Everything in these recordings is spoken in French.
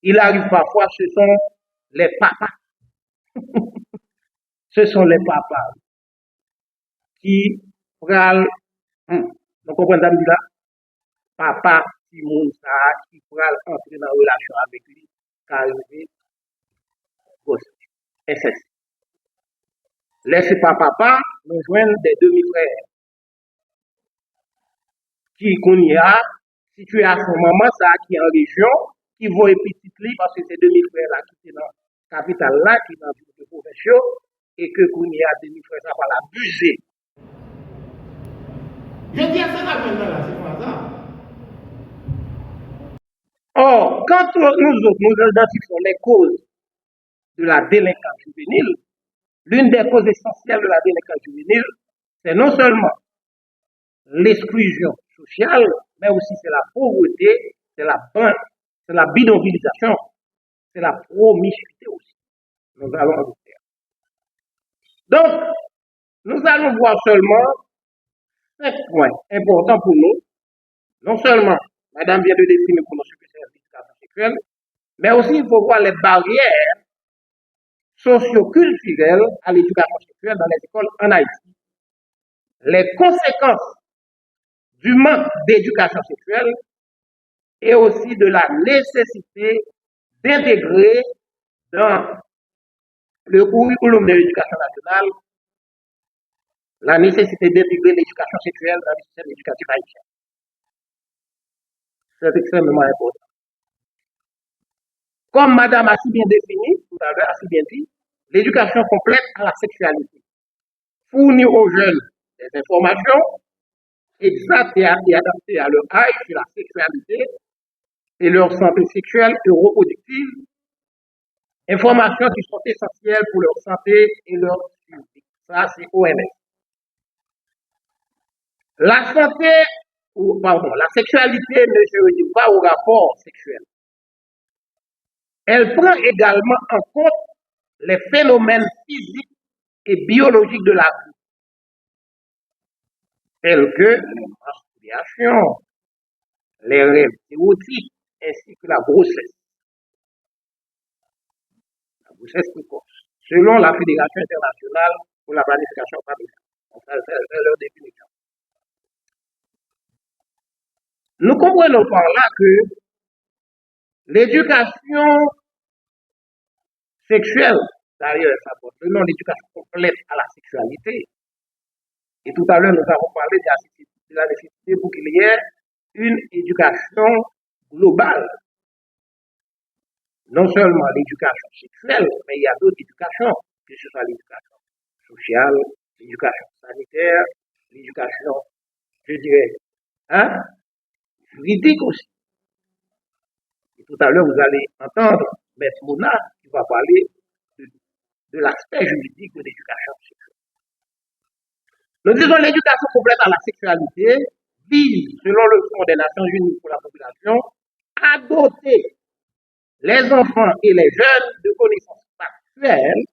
Il arrive parfois, ce sont les papas. Ce sont les papas qui pral, vous comprenez ça, me dit là? Papa, qui moun ça, qui pral entrer dans relation avec lui, car arrivé, gosse, inceste. Laissez pas papa, nous joindre des demi-frères qui connaissent à situé à son maman, ça, qui est en région, qui vont petit parce que ces demi-frères là, qui sont dans la capitale là, qui sont dans le provinciaux, et que connaissent à demi-frères, ça va l'abuser. Je dis à ça là, c'est pas ça. Or, quand nous identifions les causes de la délinquance juvénile, l'une des causes essentielles de la délinquance juvénile, c'est non seulement l'exclusion sociale, mais aussi c'est la pauvreté, c'est la bidonvillisation, c'est la promiscuité aussi. Nous allons en faire. Donc, nous allons voir seulement 5 points importants pour nous. Non seulement, madame vient de définir pour nous ce que c'est l'éducation sexuelle, mais aussi il faut voir les barrières socio-culturelles à l'éducation sexuelle dans les écoles en Haïti. Les conséquences du manque d'éducation sexuelle et aussi de la nécessité d'intégrer dans le curriculum de l'éducation nationale la nécessité d'intégrer l'éducation sexuelle dans le système éducatif haïtien. C'est extrêmement important. Comme madame a si bien défini, tout à l'heure a si bien dit, l'éducation complète à la sexualité fournit aux jeunes des informations exactes et adaptées à leur âge sur la sexualité et leur santé sexuelle et reproductive, informations qui sont essentielles pour leur santé et leur survie. Ça, c'est OMS. La sexualité ne se réduit pas au rapport sexuel. Elle prend également en compte les phénomènes physiques et biologiques de la vie, tels que les menstruations, les rêves érotiques, ainsi que la grossesse. La grossesse précoce, selon la Fédération internationale pour la planification familiale. C'est leur définition. Nous comprenons par là que l'éducation sexuelle, d'ailleurs, ça porte le nom d'éducation complète à la sexualité. Et tout à l'heure, nous avons parlé de la nécessité pour qu'il y ait une éducation globale. Non seulement l'éducation sexuelle, mais il y a d'autres éducations, que ce soit l'éducation sociale, l'éducation sanitaire, l'éducation, je dirais, juridique aussi. Et tout à l'heure, vous allez entendre M. Mouna qui va parler de l'aspect juridique de l'éducation sexuelle. Nous disons l'éducation complète à la sexualité vise, selon le Fonds des Nations Unies pour la population, à doter les enfants et les jeunes de connaissances factuelles,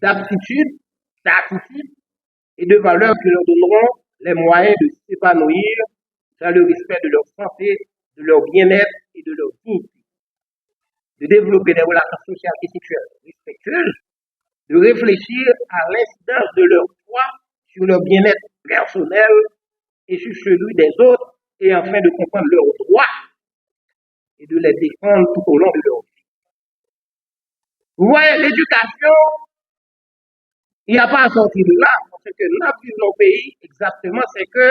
d'aptitudes, d'attitudes et de valeurs qui leur donneront les moyens de s'épanouir dans le respect de leur santé, de leur bien-être et de leur dignité, de développer des relations sociales et sexuelles respectueuses, de réfléchir à l'incidence de leur foi sur leur bien-être personnel et sur celui des autres, et enfin de comprendre leurs droits et de les défendre tout au long de leur vie. Vous voyez, l'éducation, il n'y a pas à sortir de là, parce que dans nos pays, exactement, c'est que,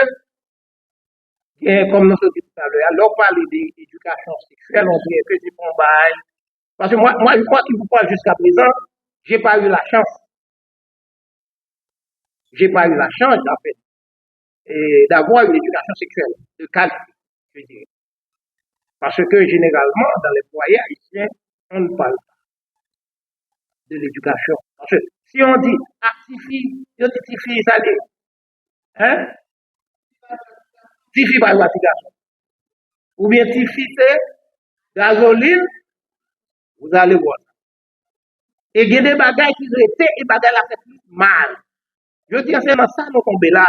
comme nous avons dit tout à l'heure, alors parler d'éducation sexuelle, on dirait que c'est un bail. Parce que moi, qui vous parle jusqu'à présent, j'ai pas eu la chance. J'ai pas eu la chance, en fait, d'avoir une éducation sexuelle de qualité, je dirais. Parce que généralement, dans les foyers haïtiens, on ne parle pas de l'éducation. Parce que si on dit, Tifi, ça dit, Tifi par la garçon. Ou bien Tifi, c'est gasoline, vous allez voir. Et il y a des bagages qui ont été et bagages la fait mal. Je dis, c'est dans ça nous tombons là.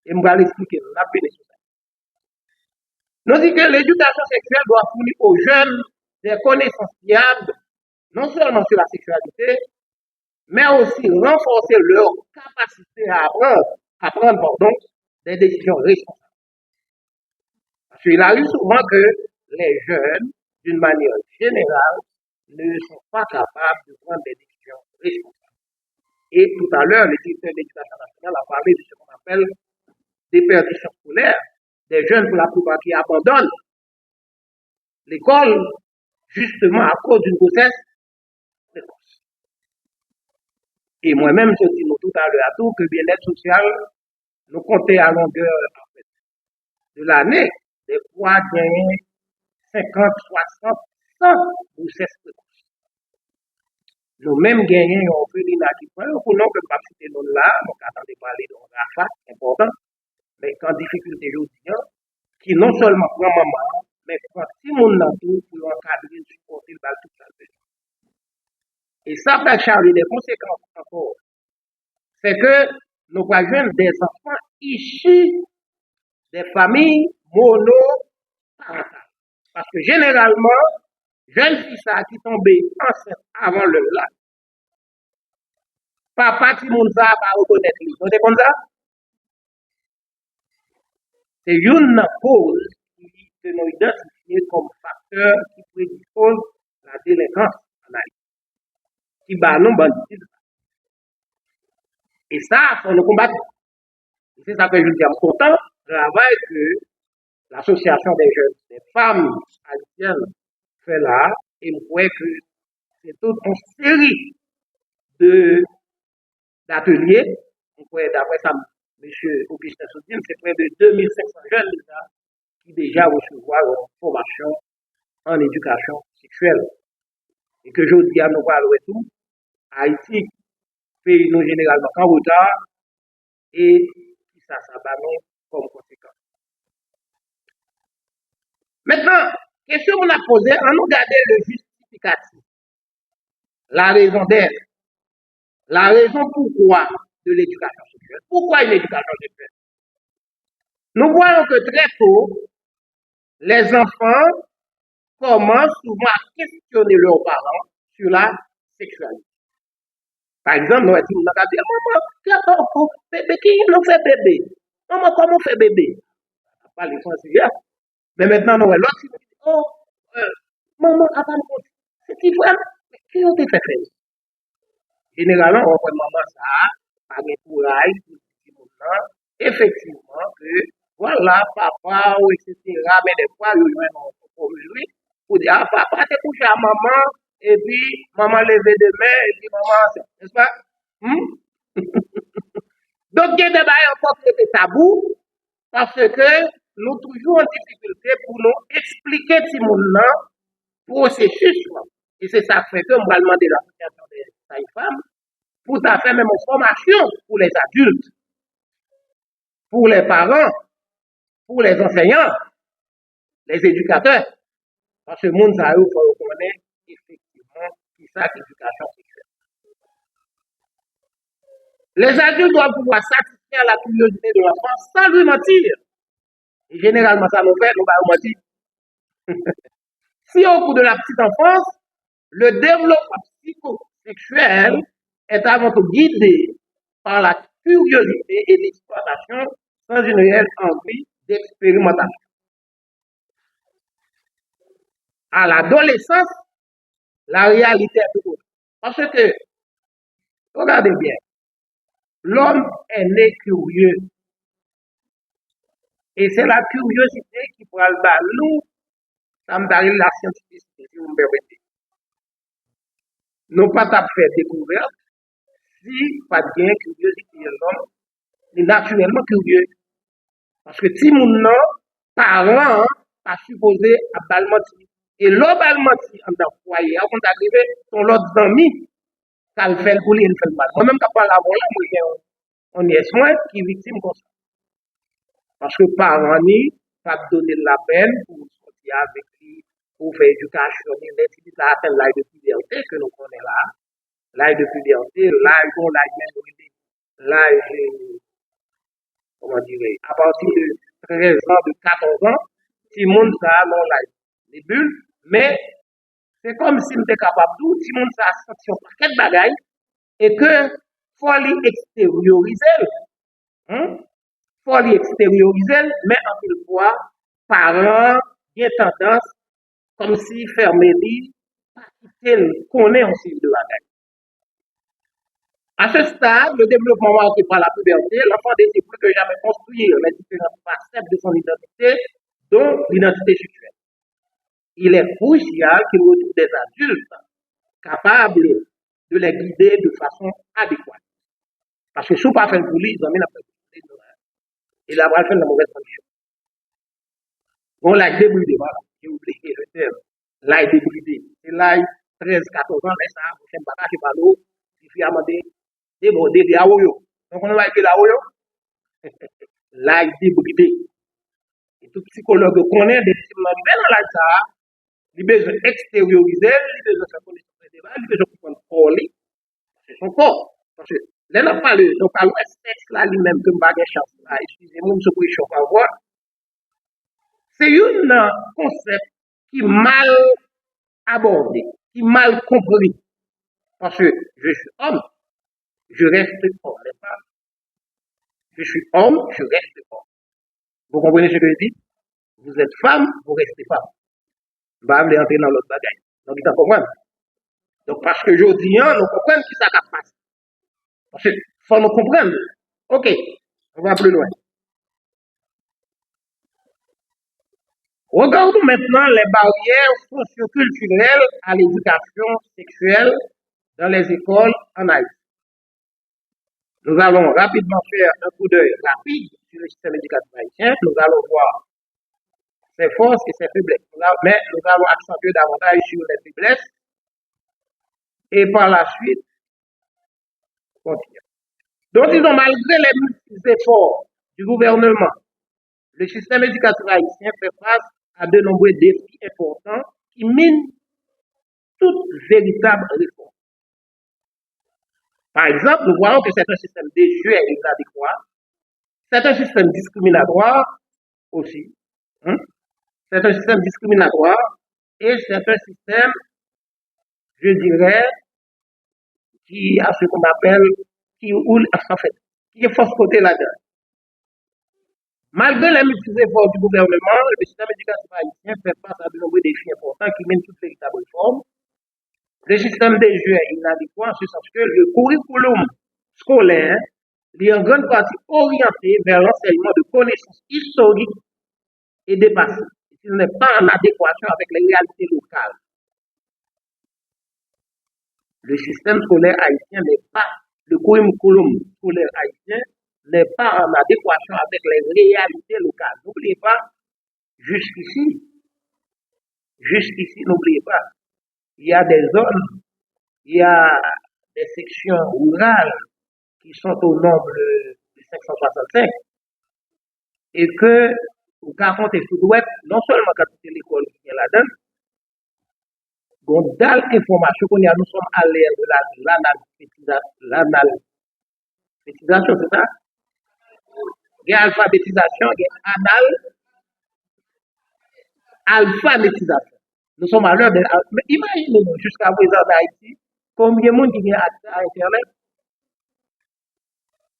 Et je vais l'expliquer, nous avons béni sur ça. Nous disons que l'éducation sexuelle doit fournir aux jeunes des connaissances fiables, non seulement sur la sexualité, mais aussi renforcer leur capacité à prendre pardon, des décisions responsables. Parce qu'il arrive souvent que les jeunes, d'une manière générale, ne sont pas capables de prendre des décisions responsables. Et tout à l'heure, le directeur de l'éducation nationale a parlé de ce qu'on appelle déperdition scolaire, des jeunes pour la plupart qui abandonnent l'école justement à cause d'une grossesse précoce. Et moi-même, je dis tout à l'heure à tout que bien-être social, nous comptons à longueur en fait, de l'année, des fois gagner 50, 60, 100 grossesses précoces. Nous-mêmes gagnons un féminin qui prend, pour nous, que pas citer nous là, donc attendez parler de Rafa, important, mais qu'en difficulté aujourd'hui, qui non seulement prend maman, mais prend si mon tout pour encadrer, supporter le bal tout ça. Et ça peut charger des conséquences encore. C'est que nous voyons des enfants issus des familles monoparentales. Parce que généralement, jeune fille ça qui tombait enceinte avant le là, papa qui moun ça va reconnaître lui. Vous comprenez ça? C'est une cause que nous identifions comme facteur qui prédispose la délinquance en Haïti, qui bat nous banditisme. Et ça, faut nous combattre. C'est ça que je dis en content, travail que l'association des jeunes, des femmes haïtiennes fait là, et je crois que c'est toute une série d'ateliers. D'après ça, M. Augustin Soutine, c'est près de 2500 jeunes là, qui déjà recevoir une formation en éducation sexuelle. Et que je dis à nous voir le retour, Haïti, pays nous généralement en retard, et ça va nous comme conséquence. Maintenant, question qu'on a posée, on nous garder le justificatif, la raison d'être, la raison pourquoi de l'éducation sexuelle. Pourquoi une éducation sexuelle? Nous voyons que très tôt, les enfants commencent souvent à questionner leurs parents sur la sexualité. Par exemple, nous avons dit, maman, bébé, qui nous fait bébé? Maman, comment on fait bébé? On parle de français. Mais maintenant, nous avons l'autre qui dit, oh, maman, c'est qui frère? Qui ont fait faire? Généralement, on voit maman ça, par un courage, effectivement, que voilà, papa, etc. Mais des fois, il y a un lui pour dire, ah, papa, t'es couché à maman, et puis maman levé de main, et puis maman, n'est-ce pas? Donc, il y a des bails encore qui étaient tabous, parce que nous toujours en difficulté pour nous expliquer si mon nom processus. Et c'est ça fait que moi, demander l'association des femmes pour faire même une formation pour les adultes, pour les parents, pour les enseignants, les éducateurs. Parce que le monde, ça il faut reconnaître effectivement qui ça l'éducation sexuelle. Les adultes doivent pouvoir satisfaire la curiosité de l'enfant sans lui mentir. Et généralement, ça nous fait, nous va mentir. Si au cours de la petite enfance, le développement psychosexuel est avant tout guidé par la curiosité et l'exploitation sans une réelle envie d'expérimentation. À l'adolescence, la réalité est tout autre. Parce que, regardez bien, l'homme est né curieux. Et c'est la curiosité qui pourra le bas nous, ça me parle la scientificité, si vous me permettez. Nous pas faire découverte si pas bien curiosité l'homme est naturellement curieux. Parce que si mon nom, parent, pas supposé à balmenti. Et l'autre balmenti, en tant que foyer, avant d'arriver, son l'autre ami, ça le fait pour lui, il fait le mal. Moi-même, quand je parle avant là, moi, on est soin qui est victime comme ça. Parce que parents, pas donner la peine pour sortir avec lui, pour faire éducation, il a atteint l'âge de puberté que nous connaissons là. L'âge de puberté, l'âge où l'âge, comment dirais à partir de 13 ans, de 14 ans, si le monde ça a non l'âge des bulles, mais c'est comme si nous étions capables de si monde ça senti un paquet de bagailles et que faut l'extérioriser. Hein? Faut l'extérioriser, mais en une fois, parents, il y a tendance, comme si fermer lui, connaît un signe de bagaille. À ce stade, le développement marqué par la puberté, l'enfant décide plus que jamais construire les différentes facettes de son identité, dont l'identité sexuelle. Il est crucial qu'il retrouve des adultes capables de les guider de façon adéquate. Parce que si on ne fait pas pour lui, ils ont mis la pression. Il a pas fait la mauvaise condition. On l'a débridé, voilà. J'ai oublié le terme. L'a débridé. C'est là, 13, 14 ans, mais ça, prochaine bataille, c'est pas l'eau. Il faut amender, débordé, des aoyo. Donc, on va écrire l'aoyo. L'a débridé. Et tout psychologue connaît des petits dans la ça, il besoin extérioriser, il besoin faire connaissance de débat, il besoin comprendre corps, c'est son corps. Parce que là, on parle de sexe là lui-même, que je n'ai chance là, excusez-moi, je peux chauffer à voir. C'est un concept qui est mal abordé, qui est mal compris. Parce que je suis homme, je reste homme, n'est-ce pas? Je suis homme, je reste homme. Vous comprenez ce que je dis? Vous êtes femme, vous restez femme. Je vais aller entrer dans l'autre bagaille. Donc, vous comprenez? Donc, parce que je dis, nous comprenons qui ça passe. Parce qu'il faut nous comprendre. Ok, on va plus loin. Regardons maintenant les barrières socioculturelles à l'éducation sexuelle dans les écoles en Haïti. Nous allons rapidement faire un coup d'œil rapide sur le système éducatif haïtien. Nous allons voir ses forces et ses faiblesses. Mais nous allons accentuer davantage sur les faiblesses et par la suite continuer. Donc, disons, malgré les multiples efforts du gouvernement, le système éducatif haïtien fait face à de nombreux défis importants qui minent toute véritable réforme. Par exemple, nous voyons que c'est un système désuet et inadéquat, c'est un système discriminatoire aussi, hein? C'est un système discriminatoire et c'est un système, je dirais, qui a ce qu'on appelle, qui est force côté là-dedans. Malgré les multiples efforts du gouvernement, le système éducatif haïtien fait face à de nombreux défis importants qui mènent toute véritable réforme. Le système des jeux est inadéquat en ce sens que le curriculum scolaire est en grande partie orienté vers l'enseignement de connaissances historiques et dépassées. Il n'est pas en adéquation avec les réalités locales. Le système scolaire haïtien n'est pas, le curriculum scolaire haïtien n'est pas en adéquation avec les réalités locales. N'oubliez pas, jusqu'ici, n'oubliez pas, il y a des zones, il y a des sections rurales qui sont au nombre de 565 et que vous comptez sur le web, non seulement quand c'est l'école qui est là-dedans, donc dans l'information qu'on a, nous sommes à l'ère de l'analphabétisation, c'est ça? Il y a alphabétisation, il y a alphabétisation. Nous sommes à l'heure de. Mais imaginez-nous, jusqu'à présent d'Haïti, combien de monde qui vient accès à Internet?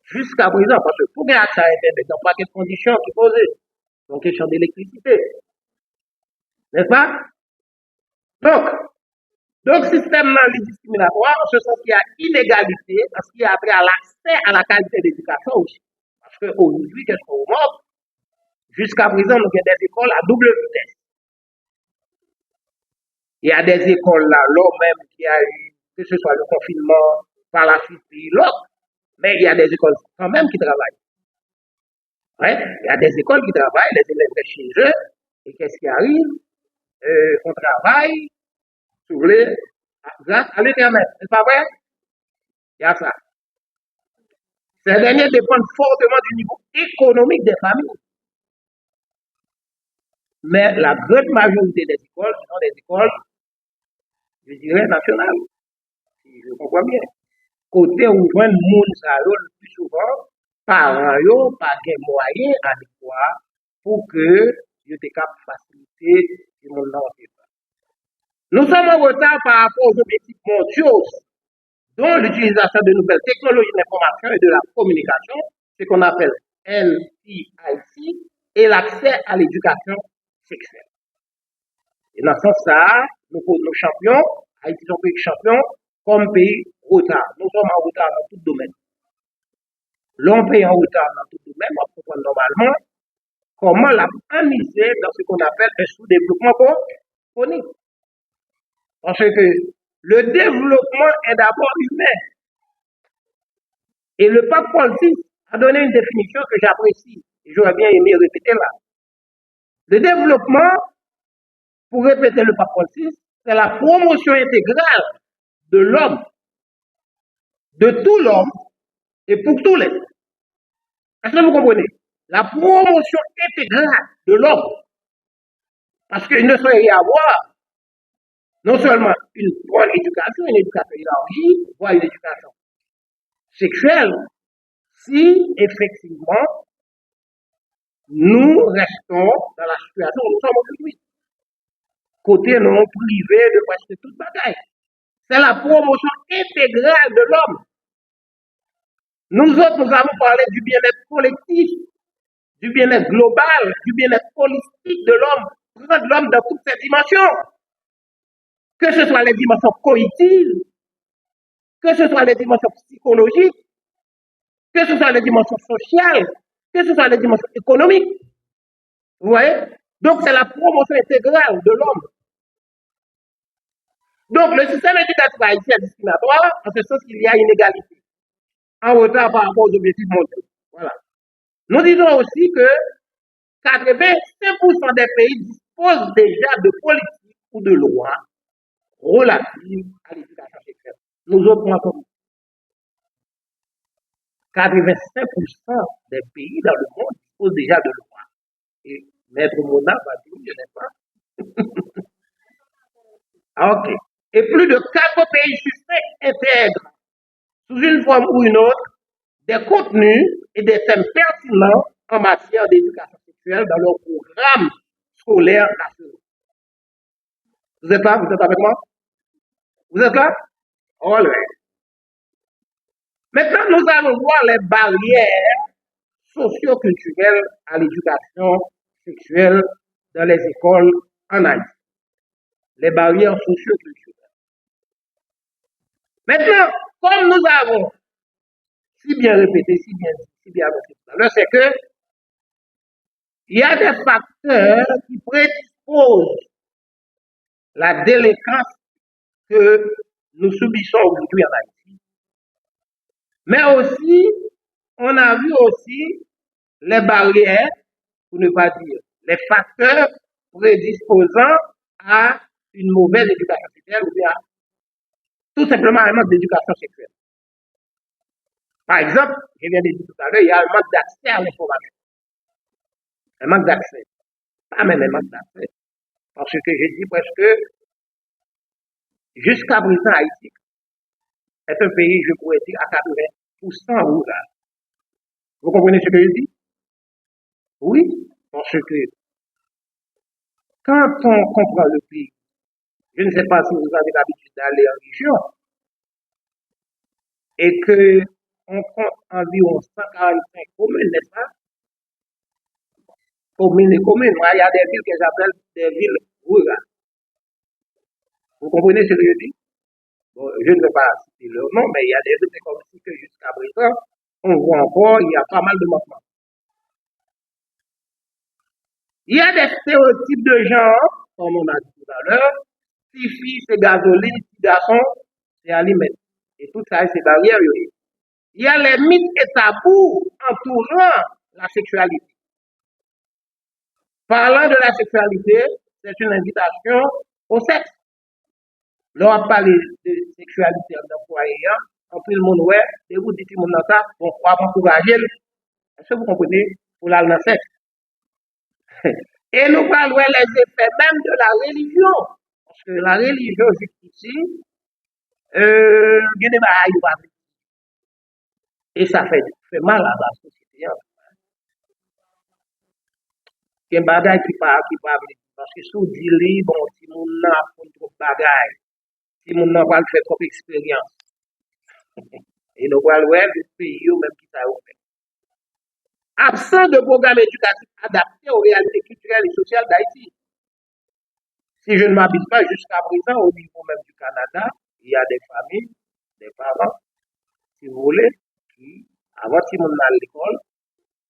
Jusqu'à présent, parce que pour gagner accès à Internet, il n'y a pas de conditions qui posent. Donc, question d'électricité. N'est-ce pas? Donc, système discriminatoire, en ce sens qu'il y a inégalité, parce qu'il y a après à l'accès à la qualité d'éducation aussi. Parce qu'aujourd'hui, qu'est-ce qu'on remarque? Jusqu'à présent, nous avons des écoles à double vitesse. Il y a des écoles là, l'homme même qui a eu, que ce soit le confinement, par la suite, puis l'autre, mais il y a des écoles quand même qui travaillent. Ouais? Il y a des écoles qui travaillent, les élèves restent chez eux, et qu'est-ce qui arrive? On travaille, si vous voulez, grâce à l'Internet. C'est pas vrai? Il y a ça. Ces derniers dépendent fortement du niveau économique des familles. Mais la grande majorité des écoles sont des écoles, je dirais, nationales. Si je comprends bien. Côté où joint le monde, ça le plus souvent, parents yo pas de moyens adéquats pour que je te capable faciliter le monde dans Nous sommes en retard par rapport aux objectifs mondiaux, dont l'utilisation de nouvelles technologies d'information et de la communication, ce qu'on appelle NTIC, et l'accès à l'éducation sexuelle. Et dans ce sens-là, nous champions, Haïti est un pays champion, comme pays retard. Nous sommes en retard dans tout domaine. L'on pays en retard dans tout domaine, on comprend normalement comment la amuser dans ce qu'on appelle un sous-développement chronique. Parce que le développement est d'abord humain. Et le pape Paul VI a donné une définition que j'apprécie et j'aurais bien aimé répéter là. Le développement, pour répéter le pape Paul VI, c'est la promotion intégrale de l'homme, de tout l'homme et pour tous les. Est-ce que vous comprenez? La promotion intégrale de l'homme. Parce qu'il ne saurait y avoir non seulement une bonne éducation, une éducation élargie, voire une éducation sexuelle, si effectivement nous restons dans la situation où nous sommes aujourd'hui. Côté non privé de presque toute bagaille. C'est la promotion intégrale de l'homme. Nous autres, nous avons parlé du bien-être collectif, du bien-être global, du bien-être holistique de l'homme, de l'homme dans toutes ses dimensions. Que ce soit les dimensions cognitives, que ce soit les dimensions psychologiques, que ce soit les dimensions sociales, que ce soit les dimensions économiques. Vous voyez? Donc, c'est la promotion intégrale de l'homme. Donc, le système éducatif haïtien est discriminatoire, en ce sens qu'il y a une égalité, en retard par rapport aux objectifs mondiaux. Voilà. Nous disons aussi que 85% des pays disposent déjà de politiques ou de lois relatives à l'éducation sexuelle. Nous autres, nous sommes 85% des pays dans le monde disposent déjà de lois. Et Maître Mona va dire, je n'ai pas. Ok. Et plus de 4 pays suspects intègrent, sous une forme ou une autre, des contenus et des thèmes pertinents en matière d'éducation sexuelle dans leur programme scolaire national. Vous êtes là? Vous êtes avec moi? Vous êtes là? All right. Maintenant, nous allons voir les barrières socio-culturelles à l'éducation sexuelle dans les écoles en Haïti. Les barrières socio-culturelles. Maintenant, comme nous avons si bien répété, si bien répété tout à l'heure, c'est que il y a des facteurs qui prédisposent la délinquance que nous subissons aujourd'hui en Haïti. Mais aussi, on a vu aussi les barrières, pour ne pas dire, les facteurs prédisposant à une mauvaise éducation sexuelle ou bien tout simplement un manque d'éducation sexuelle. Par exemple, je viens de dire tout à l'heure, il y a un manque d'accès à l'information. Un manque d'accès. Pas même un manque d'accès. Parce que j'ai dit presque, jusqu'à présent, Haïti est un pays, je pourrais dire, à 80% rural. Vous comprenez ce que je dis? Oui, parce que quand on comprend le pays, je ne sais pas si vous avez l'habitude d'aller en région, et que on compte environ 145 communes, n'est-ce pas? Communes et communes. Moi, il y a des villes que j'appelle des villes rurales. Vous comprenez ce que je dis? Bon, je ne vais pas citer leur nom, mais il y a des villes comme si que jusqu'à présent, on voit encore, il y a pas mal de manquements. Il y a des stéréotypes de genre, comme on a dit tout à l'heure, si filles, c'est gasoline, si garçons, c'est aliments. Et tout ça, c'est barrières. Il y a les mythes et tabous entourant la sexualité. Parlant de la sexualité, c'est une invitation au sexe. Là, on parle de sexualité dans le foyer, en plus le monde, ouais, et vous dites, mon ça, on croit encourager. Est-ce que vous comprenez? Pour l'aller dans le sexe. Et nous parlons les effets même de la religion. Parce que la religion, jusqu'ici, il y a des barrières. Et ça fait mal à la société. Il y a des bagailles qui parlent Parce que si on dit, bon, si mon n'a pas trop de bagaille, si mon n'a pas fait trop d'expérience, et nous allons voir le pays, même qui ça fait. Absent de programme éducatif adapté aux réalités culturelles et sociales d'Haïti. Si je ne m'habite pas jusqu'à présent, au niveau même du Canada, il y a des familles, des parents, si vous voulez, qui, avant si mon à l'école,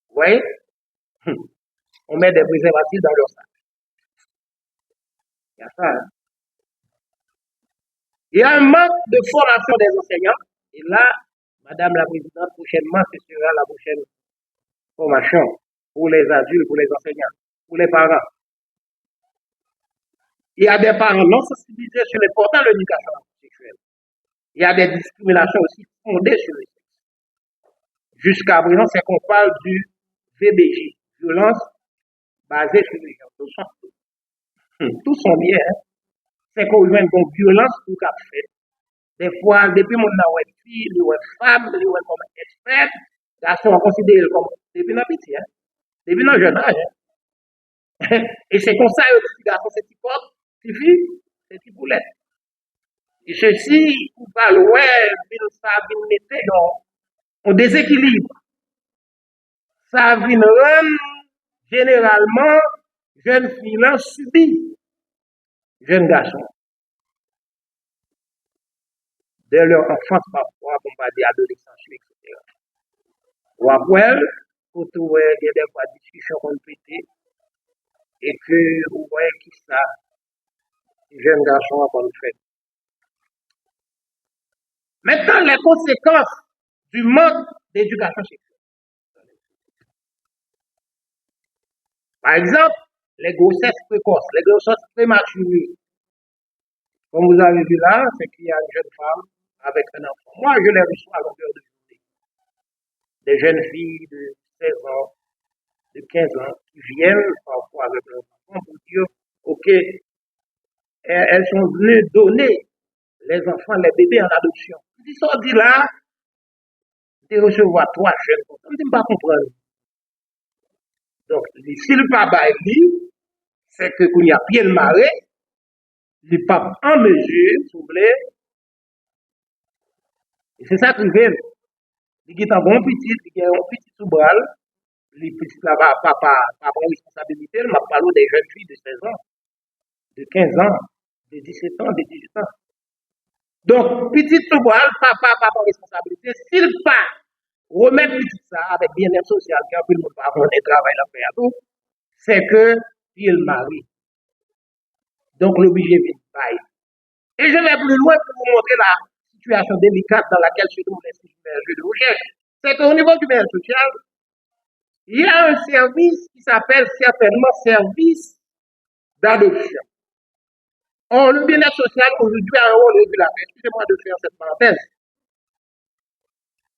vous voyez, on met des préservatifs dans leur sac. Il y a ça. Hein? Il y a un manque de formation des enseignants. Et là, Madame la Présidente, prochainement, ce sera la prochaine formation pour les adultes, pour les enseignants, pour les parents. Il y a des parents non sensibilisés sur l'important de l'éducation sexuelle. Il y a des discriminations aussi fondées sur le sexe. Jusqu'à présent, c'est qu'on parle du VBG, violence basée sur les gens. Tous sont bien. Hein? C'est qu'on joue une violence pour qu'a fait. Des fois, depuis mon nom est fille, ou est femme, ou est comme expert, garçon on considère comme depuis notre petit, hein? Depuis notre jeune âge. Hein? Et c'est comme ça, le petit garçon, c'est petit pop, petit fille, c'est petit boulette. Et ceci, ou pas loin, ça vient mettre en déséquilibre. Ça vient rendre généralement jeune fille là subit jeune garçon. Dès leur enfance parfois, on va dire adolescence, etc. Ou après, quand il y a des fois discussions qu'on peut et que vous voyez qui ça, jeune garçon a bonne fait. Maintenant, les conséquences du manque d'éducation sexuelle. Par exemple, les grossesses précoces, les grossesses prématurées. Comme vous avez vu là, c'est qu'il y a une jeune femme avec un enfant. Moi, je les reçois à longueur de journée. Des jeunes filles de 16 ans, de 15 ans, qui viennent parfois avec leurs enfants pour dire, OK, elles sont venues donner les enfants, les bébés en adoption. Ils sont dit là, de recevoir 3 jeunes, on ne peut pas comprendre. Donc, si le papa est libre, c'est que qu'il y a bien le marais, le pape en mesure, s'il vous plaît, et c'est ça qui vient. Il y a un bon petit, il y a un petit sous-bral, les petits là-bas, papa prend responsabilité, il m'a parlé des jeunes filles de 16 ans, de 15 ans, de 17 ans, de 18 ans. Donc, petit sous-bral, papa prend responsabilité, s'il pas remettre petit ça avec bien-être social, car tout le monde va avoir un travail à faire tout, c'est que il marie. Donc, l'obligé vient de. Et je vais plus loin pour vous montrer la situation délicate dans laquelle se trouve l'Institut de recherche. C'est qu'au niveau du bien social, il y a un service qui s'appelle certainement service d'adoption. Or, le bien-être social aujourd'hui a un rôle régulateur. Excusez-moi de faire cette parenthèse.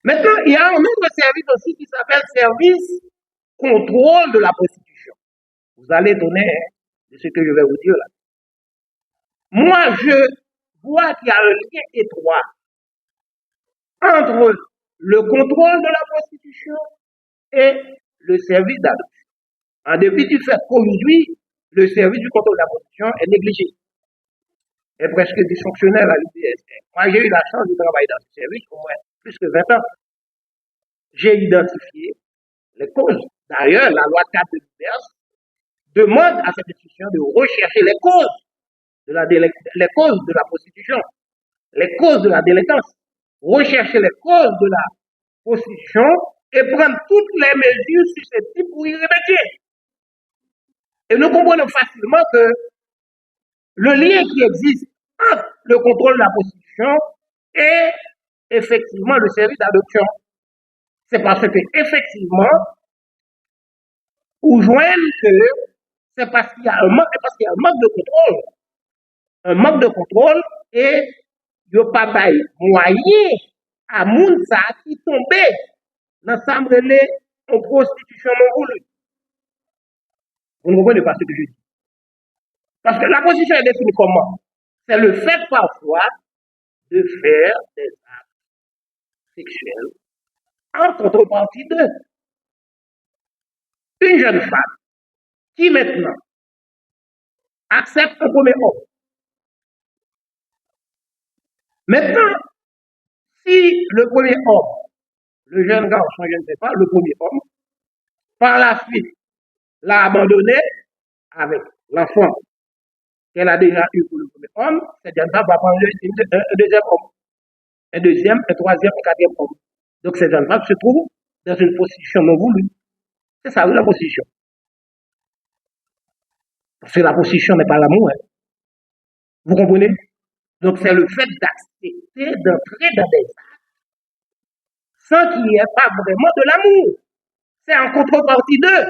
Maintenant, il y a un autre service aussi qui s'appelle service contrôle de la prostitution. Vous allez donner de ce que je vais vous dire là. Moi, je vois qu'il y a un lien étroit entre le contrôle de la prostitution et le service d'adoption. En dépit du fait qu'aujourd'hui, le service du contrôle de la prostitution est négligé, est presque dysfonctionnel à l'UPSR. Moi, j'ai eu la chance de travailler dans ce service au moins plus que 20 ans. J'ai identifié les causes. D'ailleurs, la loi 4 de l'UPS demande à cette institution de rechercher les causes les causes de la prostitution, les causes de la délinquance, rechercher les causes de la prostitution et prendre toutes les mesures susceptibles pour y remédier. Et nous comprenons facilement que le lien qui existe entre le contrôle de la prostitution et effectivement le service d'adoption, c'est parce que effectivement, ou joignent que c'est parce qu'il y a un manque de contrôle. Un manque de contrôle et il n'y a pas de moyen à moun sa qui tombe dans sa en prostitution non voulue. Vous ne comprenez pas ce que je dis. Parce que la prostitution est définie comment? C'est le fait parfois de faire des actes sexuels en contrepartie d'eux. Une jeune femme qui maintenant accepte un premier homme. Maintenant, si le premier homme, le jeune garçon, je ne sais pas, le premier homme, par la suite, l'a abandonné avec l'enfant qu'elle a déjà eu pour le premier homme, cette jeune femme va prendre un deuxième homme, un deuxième, un troisième, un quatrième homme. Donc cette jeune femme se trouve dans une position non voulue. C'est ça, la position. Parce que la position n'est pas l'amour. Hein. Vous comprenez? Donc c'est le fait d'accepter d'entrer dans des actes sans qu'il n'y ait pas vraiment de l'amour. C'est en contrepartie d'eux.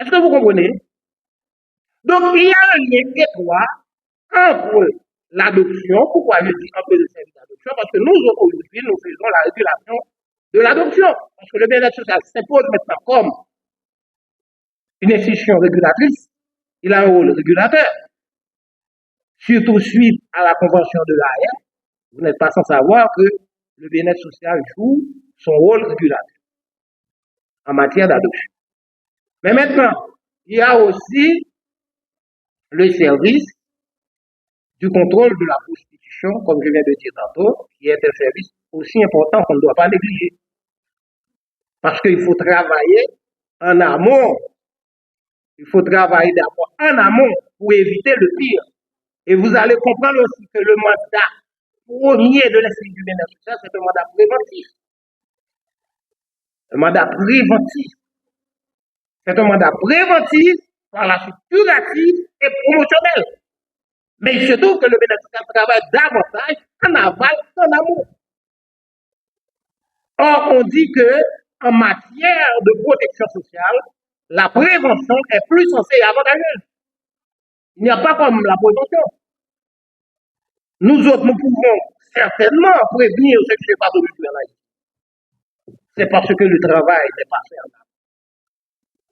Est-ce que vous comprenez? Donc il y a un lien étroit entre l'adoption. Pourquoi je dis un peu de service d'adoption? Parce que nous aujourd'hui, nous faisons la régulation de l'adoption. Parce que le bien-être social s'impose maintenant comme une institution régulatrice. Il a un rôle régulateur. Surtout suite à la convention de l'AR, vous n'êtes pas sans savoir que le bien-être social joue son rôle régulateur en matière d'adoption. Mais maintenant, il y a aussi le service du contrôle de la prostitution, comme je viens de dire tantôt, qui est un service aussi important qu'on ne doit pas négliger. Parce qu'il faut travailler en amont. Il faut travailler d'abord en amont pour éviter le pire. Et vous allez comprendre aussi que le mandat premier de l'Institut du bien-être social, c'est un mandat préventif. Un mandat préventif. C'est un mandat préventif, par la suite curatif et promotionnel. Mais il se trouve que le bien-être social travaille davantage en aval qu'en amont. Or, on dit que en matière de protection sociale, la prévention est plus censée et avantageuse. Il n'y a pas comme la prévention. Nous autres, nous pouvons certainement prévenir ce qui se passe aujourd'hui en Haïti. C'est parce que le travail n'est pas fait en amont.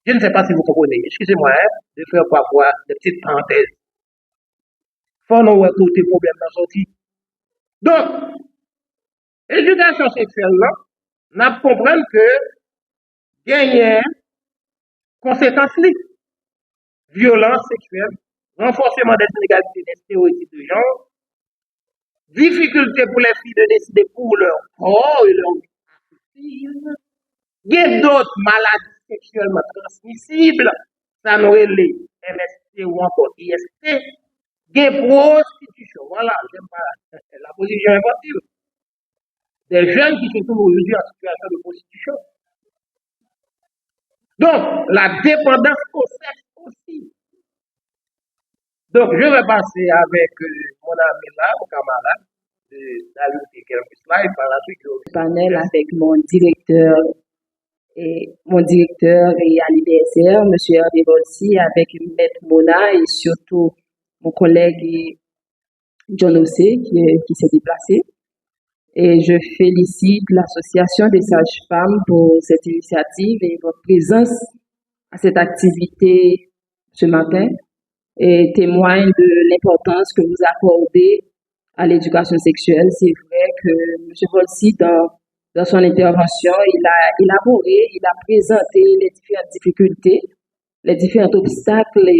Je ne sais pas si vous comprenez. Excusez-moi de faire parfois des petites parenthèses. Faut nous écouter le problème dans sortie. Donc, l'éducation sexuelle, là, nous comprenons que il y a conséquences violence sexuelle, renforcement des inégalités des stéréotypes de genre, difficulté pour les filles de décider pour leur corps et leur vie. Il y a d'autres maladies sexuellement transmissibles, ça nous les MST ou encore IST. Il y a prostitution, voilà, j'aime pas la position infantil. Des jeunes qui se trouvent aujourd'hui en situation de prostitution. Donc, la dépendance au sexe aussi. Donc, je vais passer avec mon ami là, mon camarade, d'ajouter quelques slides par la suite. Panel avec mon directeur et à l'IBSR, M. Hervé Bolsi, avec Maître Mona et surtout mon collègue John Ossé qui s'est déplacé. Et je félicite l'Association des sages-femmes pour cette initiative et votre présence à cette activité ce matin et témoigne de l'importance que vous accordez à l'éducation sexuelle. C'est vrai que M. Bolsi, dans son intervention, il a élaboré, il a présenté les différentes difficultés, les différents obstacles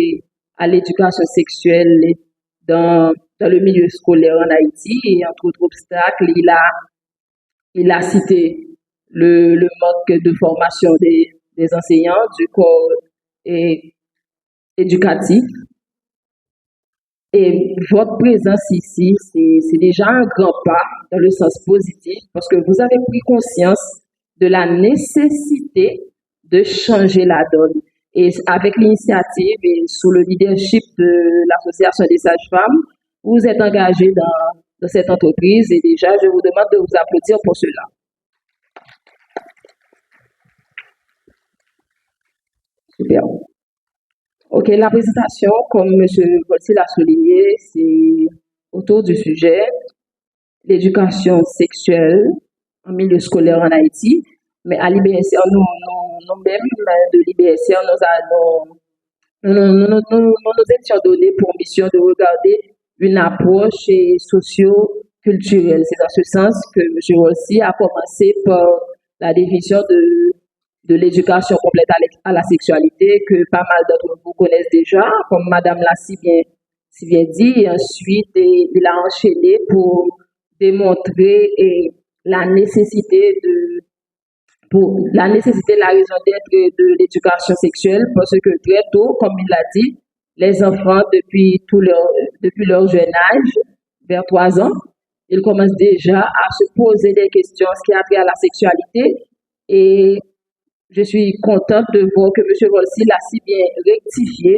à l'éducation sexuelle dans le milieu scolaire en Haïti. Et entre autres obstacles, il a cité le manque de formation des enseignants, du corps éducatif. Et votre présence ici, c'est déjà un grand pas dans le sens positif parce que vous avez pris conscience de la nécessité de changer la donne. Et avec l'initiative et sous le leadership de l'Association des sages-femmes, vous êtes engagé dans cette entreprise et déjà, je vous demande de vous applaudir pour cela. Super. Ok, la présentation, comme M. Bolsi l'a souligné, c'est autour du sujet l'éducation sexuelle en milieu scolaire en Haïti. Mais à l'IBSR, nous-mêmes de l'IBSR, nous étions donnés pour mission de regarder une approche socio-culturelle. C'est dans ce sens que M. Bolsi a commencé par la définition de l'éducation complète à la sexualité que pas mal d'entre vous connaissent déjà, comme Madame l'a si bien dit, et ensuite il a enchaîné pour démontrer la nécessité la raison d'être de l'éducation sexuelle, parce que très tôt, comme il l'a dit, les enfants, depuis leur jeune âge, vers 3 ans, ils commencent déjà à se poser des questions, ce qui a trait à la sexualité. Et je suis contente de voir que M. Volsi l'a si bien rectifié,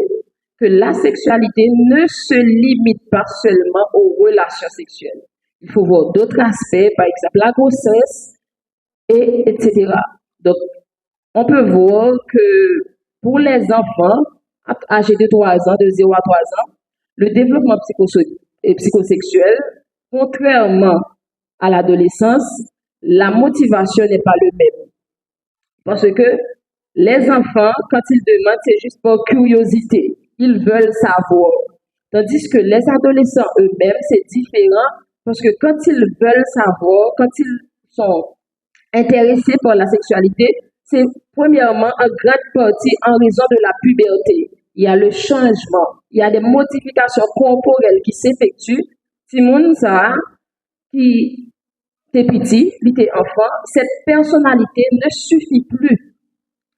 que la sexualité ne se limite pas seulement aux relations sexuelles. Il faut voir d'autres aspects, par exemple la grossesse, etc. Donc, on peut voir que pour les enfants âgés de 3 ans, de 0 à 3 ans, le développement psychosexuel, contrairement à l'adolescence, la motivation n'est pas le même. Parce que les enfants, quand ils demandent, c'est juste par curiosité. Ils veulent savoir. Tandis que les adolescents eux-mêmes, c'est différent parce que quand ils veulent savoir, quand ils sont intéressés par la sexualité, c'est premièrement en grande partie en raison de la puberté. Il y a le changement, il y a des modifications corporelles qui s'effectuent. Si moun ça, qui t'es petit, qui t'es enfant, cette personnalité ne suffit plus.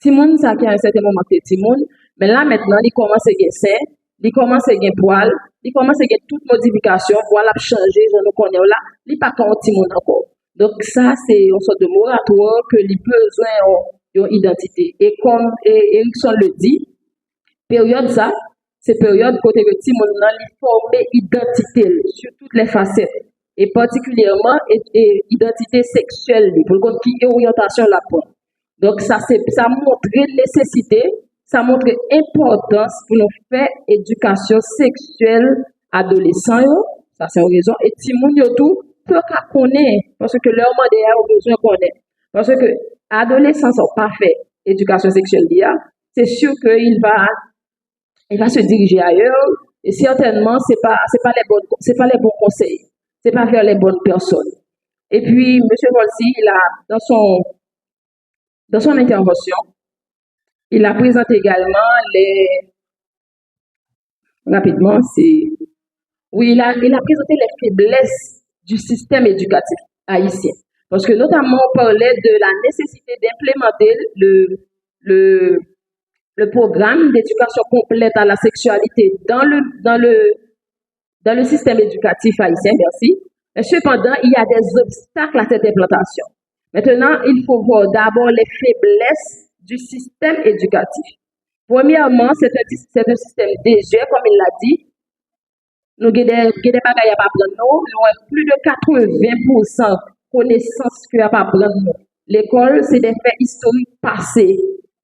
Si moun ça qui à un certain moment t'es petit moun, mais là maintenant, il commence à gagner sein, il commence à gagner poil, il commence à gagner toute modification, voilà changer, je nous connais là, il pas quand petit moun encore. Donc ça c'est une sorte de moratoire que les besoins ont une identité. Et comme Erickson le dit, période ça, c'est période côté que petit moun nan li former identité sur toutes les facettes et particulièrement identité sexuelle pour le qui est orientation là pour. Donc ça montre nécessité, ça montre importance pour nous faire éducation sexuelle adolescent, ça c'est une raison, et ti moun yo tout peu qu'à connaître parce que leur modèle a besoin connaître parce que adolescents sont pas fait éducation sexuelle c'est sûr qu'il va se diriger ailleurs et certainement c'est pas les bons conseils, c'est pas vers les bonnes personnes. Et puis monsieur Volsi, il a dans son intervention, il a présenté également il a présenté les faiblesses du système éducatif haïtien. Parce que notamment, on parlait de la nécessité d'implémenter le programme d'éducation complète à la sexualité dans le système éducatif haïtien, merci. Mais cependant, il y a des obstacles à cette implantation. Maintenant, il faut voir d'abord les faiblesses du système éducatif. Premièrement, c'est un système désuet, comme il l'a dit. Nous avons des bagages à apprendre, nous avons plus de 80% connaissances que à apprendre. L'école, c'est des faits historiques passés.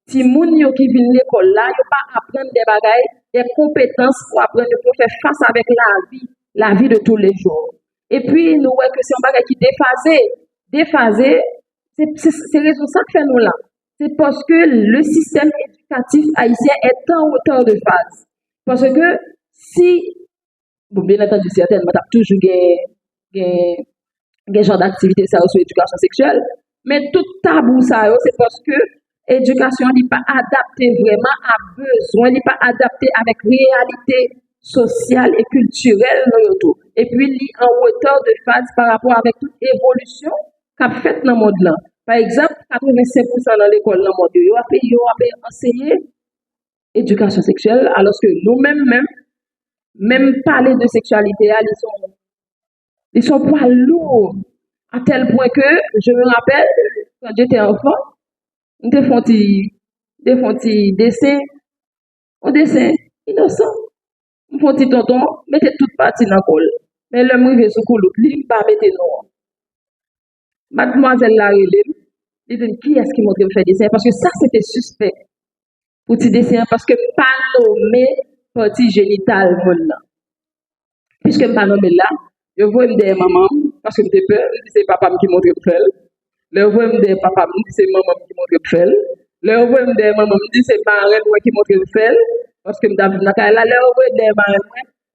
Si moun yo qui viennent l'école là, yo pas apprendre des bagages, des compétences pour apprendre pour faire face avec la vie de tous les jours. Et puis nous voyons que c'est un bagage qui déphasé, c'est raison ça que fait nous là. C'est parce que le système éducatif haïtien est en hauteur de phase. Parce que si bon, bien entendu, certainement, tu as toujours des genre d'activité sur l'éducation sexuelle, mais tout tabou, ça, c'est parce que l'éducation n'est pas adaptée vraiment à besoin, n'est pas adaptée avec réalité sociale et culturelle. Et puis, il est en hauteur de phase par rapport avec toute évolution qu'a faite dans le monde là. Par exemple, 85% dans l'école dans le monde, ils ont enseigné l'éducation sexuelle, alors que nous-mêmes, même parler de sexualité, ils sont pas lourds, à tel point que, je me rappelle, quand j'étais enfant, on te font des dessins, un dessin innocent. On font des tonton, mettez toute partie dans le col. Mais le mouille sous couloute, il pas mettre noir. Mademoiselle la relève, il dit, qui est-ce qui montre faire dessin? Parce que ça, c'était suspect. Pour petit dessin, parce que pas nommé partie génitale, puisque je ne pas nommé là, je vois me maman, parce que j'ai peur, c'est papa qui montre le faire. Je vois me papa, c'est maman qui montre le faire. Je vois me maman, c'est parents qui montre le faire. Parce que je suis là, je vois me maman,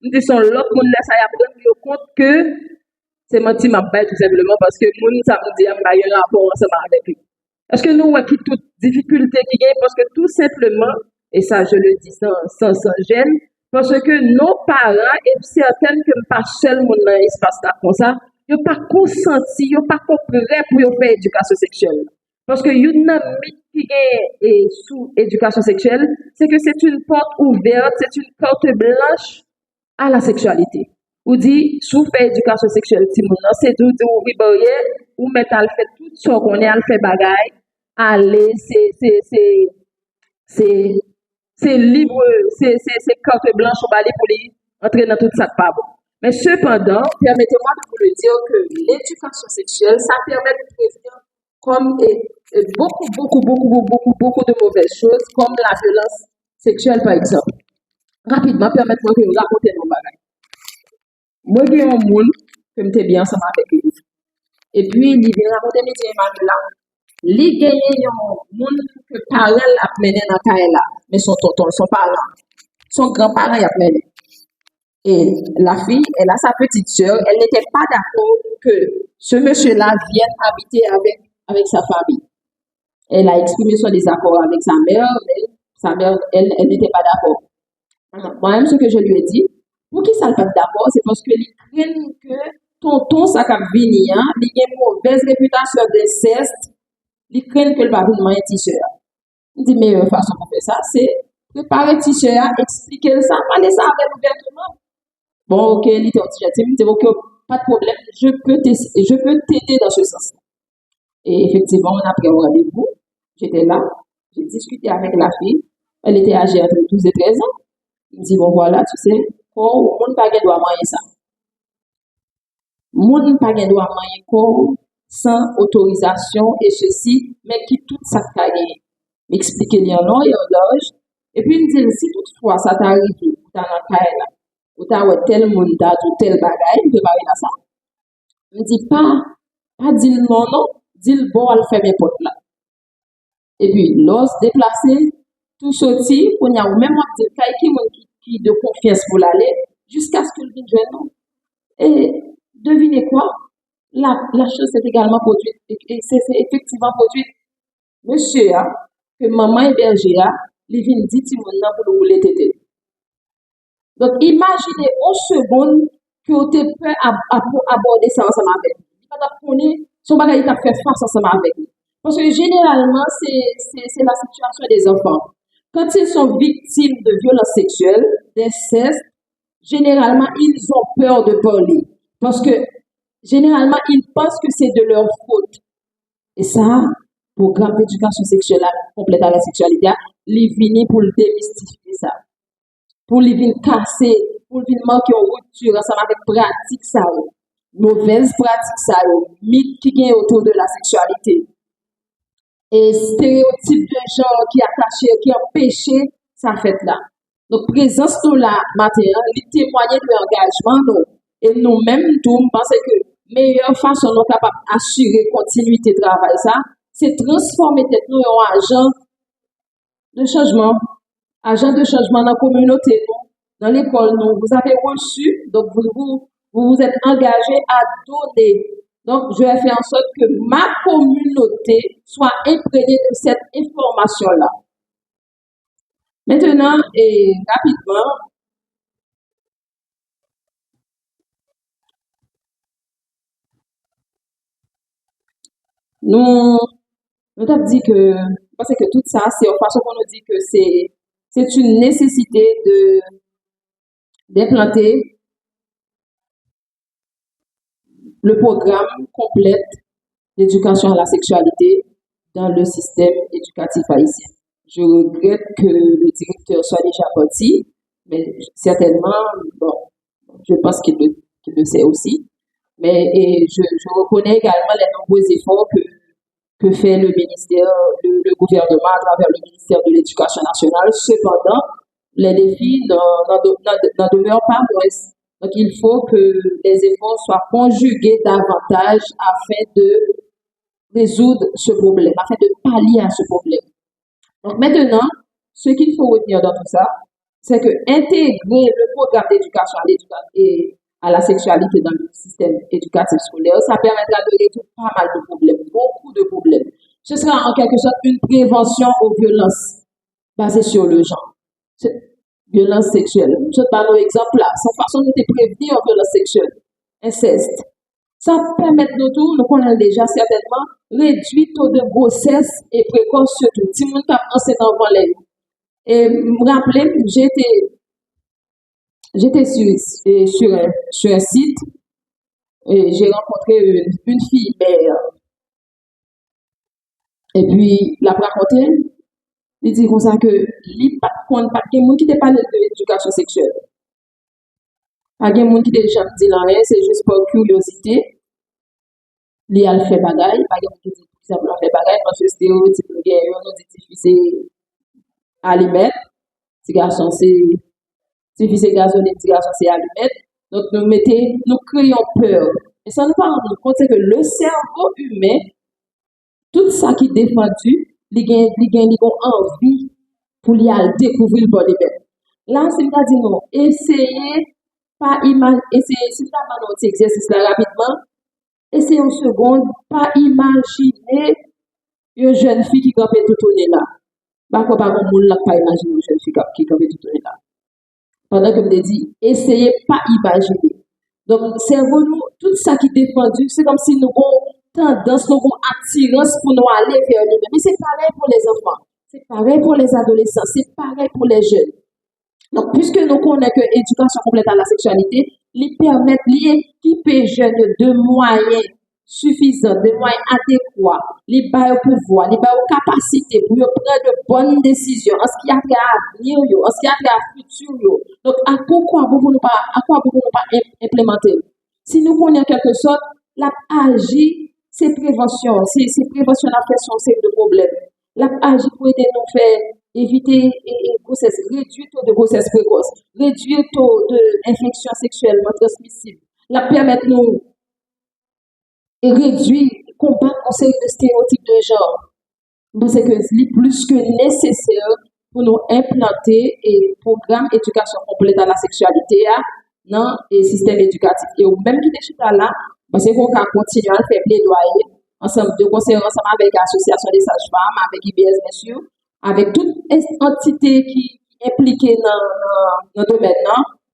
je son l'autre monde là, ça y a pris compte que c'est menti ma baille tout simplement parce que moun ça me dit à un rapport ensemble avec lui. Est-ce que nous, qui toute difficulté qui gagne, parce que tout simplement, et ça je le dis sans gêne, parce que nos parents, et certaines que pas seul mon dans l'espace là comme ça, ils pas consenti, ils pas prêt pour faire éducation sexuelle. Parce que une mythe qui est sous éducation sexuelle, c'est que c'est une porte ouverte, c'est une carte blanche à la sexualité. Ou dit, sous fait éducation sexuelle, si mon c'est tout, ouvrir barrière, ou mettre à le faire tout ce qu'on est à le faire bagaille, aller, c'est libre, c'est carte blanche au balai pour les entrer dans tout ça pas bon. Mais cependant, permettez-moi de vous le dire que l'éducation sexuelle, ça permet de prévenir comme beaucoup de mauvaises choses, comme la violence sexuelle, par exemple. Rapidement, permettez-moi de vous raconter nos bagages. Moi, j'ai un monde que j'étais bien ensemble avec lui. Et puis, il vient raconter mes images là. Il gagne un monde que parents a mené dans la là, mais son tonton, son parent, son grand-parent a mené. Et la fille, elle a sa petite sœur, elle n'était pas d'accord que ce monsieur-là vienne habiter avec sa famille. Elle a exprimé son désaccord avec sa mère, mais sa mère, elle n'était pas d'accord. Moi-même, ce que je lui ai dit, pour qui ça ne pas d'accord, c'est parce que ils craignent que tonton, ça cap venir, il a une mauvaise réputation d'inceste, ils craignent que le va venir un t-shirt. Il dit, meilleure façon pour faire ça, c'est préparer t-shirt, expliquer ça, parler ça avec ouvertement. Bon, ok, il était un t-shirt, il dit, ok, pas de problème, je peux t'aider dans ce sens. Et effectivement, on a pris un rendez-vous, j'étais là, j'ai discuté avec la fille, elle était âgée entre 12 et 13 ans. Il dit, bon voilà, tu sais, oh, mon pas doit manger ça. Mon pas doit manger corps sans autorisation et ceci, mais qui tout ça t'a gagné. M'expliquer en long et en large. Et puis, il me dit, si toutefois ça t'arrive, ou t'as dans la là, ou t'as tel monde ou tel bagaille, il peut parler à ça. Il me dit, pas dire non, non, dire bon, elle fait mes potes là. Et puis, l'os déplacé, tout sorti, on y a même qui de confiance pour l'aller, jusqu'à ce que le vienne jeune. Et devinez quoi? La chose est également produite, et c'est effectivement produite. Monsieur, que maman hébergée, il vient dire que mon pour le rouler tété. Donc, imaginez en seconde que vous êtes prêt à aborder ça ensemble avec lui. Il va prendre son bagage, il va faire face ensemble avec lui. Parce que généralement, c'est la situation des enfants. Quand ils sont victimes de violences sexuelles, d'inceste, généralement, ils ont peur de parler. Parce que, généralement, ils pensent que c'est de leur faute. Et ça, programme d'éducation sexuelle complète à la sexualité, il vient pour le démystifier ça. Pour les venir casser, pour les venir manquer en rupture ensemble avec pratique ça, mauvaise pratique ça, mythe qui gagne autour de la sexualité. Et stéréotypes de genre qui attaché, qui empêché sa fête là. Donc, présence de la matière, il témoigne de l'engagement, nous. Et nous-mêmes, nous pensons que la meilleure façon nous capable d'assurer continuité de travail, ça, c'est transformer nous en agent de changement. Agent de changement dans la communauté, dans l'école, vous avez reçu, donc vous êtes engagé à donner. Donc, je vais faire en sorte que ma communauté soit imprégnée de cette information-là. Maintenant, et rapidement, nous avons dit que, parce que tout ça, c'est en façon qu'on nous dit que c'est une nécessité d'implanter le programme complet d'éducation à la sexualité dans le système éducatif haïtien. Je regrette que le directeur soit déjà parti, mais certainement, bon, je pense qu'il le sait aussi. Mais je reconnais également les nombreux efforts que fait le ministère, le gouvernement à travers le ministère de l'Éducation nationale. Cependant, les défis n'en demeurent pas moins. Donc, il faut que les efforts soient conjugués davantage afin de résoudre ce problème, afin de pallier à ce problème. Donc, maintenant, ce qu'il faut retenir dans tout ça, c'est que intégrer le programme d'éducation à la sexualité dans le système éducatif scolaire, ça permettra de résoudre pas mal de problèmes, beaucoup de problèmes. ce sera en quelque sorte une prévention aux violences basées sur le genre. Violence sexuelle. Je te donne un exemple là. Sans façon de te prévenir aux violences sexuelles. Inceste. Ça permet de nous connaissons déjà certainement, réduire le taux de grossesse et précoce surtout. Si nous sommes enceinte avant les. Et me rappeler, j'étais sur un site et j'ai rencontré une fille mère. Et puis, la raconté, il dit comme ça que il pas de monde qui te parle de l'éducation sexuelle. Pas de monde qui te jamais dit rien, c'est juste par curiosité. Li al fait bagaille, pas de monde qui dit ça pour faire bagaille parce que stéréotype le gars, on dit difficile à lui mettre. Petit garçon c'est difficile garçon et petit garçon c'est à lui mettre. Donc nous créons peur. Et ça nous parle de compte que le cerveau humain tout ça qui est défendu, il a envie pour lui aller découvrir le bon événement. Là, c'est pas dit non. Essayez pas essayer, si vous avez un exercice là rapidement, essayez une seconde, pas imaginer une jeune fille qui campe tout tourner là. Par contre, pas mon monde là, pas imaginer une jeune fille qui campe tout tourner là. Pendant que je dis, essayez pas imaginer. Donc, cerveau nous, tout ça qui est défendu, c'est comme si nous avons tendance, nous avons attirance pour nous aller vers nous. Mais c'est pareil pour les enfants, c'est pareil pour les adolescents, c'est pareil pour les jeunes. Donc, puisque nous connaissons que l'éducation complète à la sexualité, lui permet d'équiper les jeunes de moyens suffisants, de moyens adéquats, les bails au pouvoir, les bails aux capacités pour prendre de bonnes décisions en ce qui a trait à l'avenir, en ce qui a trait à l'avenir. Donc, à quoi nous pas implémenter? Si nous connaissons quelque chose, l'agir, c'est prévention, c'est prévention de la pression, c'est de problème. L'agir pour aider nous faire éviter grossesse, réduire le taux de grossesse précoce, réduire le taux d'infection sexuellement transmissible, la permettre nous réduire, combattre une série de stéréotypes de genre. Parce que c'est plus que nécessaire pour nous implanter un programme d'éducation complète à la sexualité dans le système éducatif. Et même qui est là, parce qu'on va continuer à faire plaidoyer ensemble de conseils ensemble avec l'association des sages-femmes, avec IBS bien sûr, avec toute entité qui est impliquée dans le domaine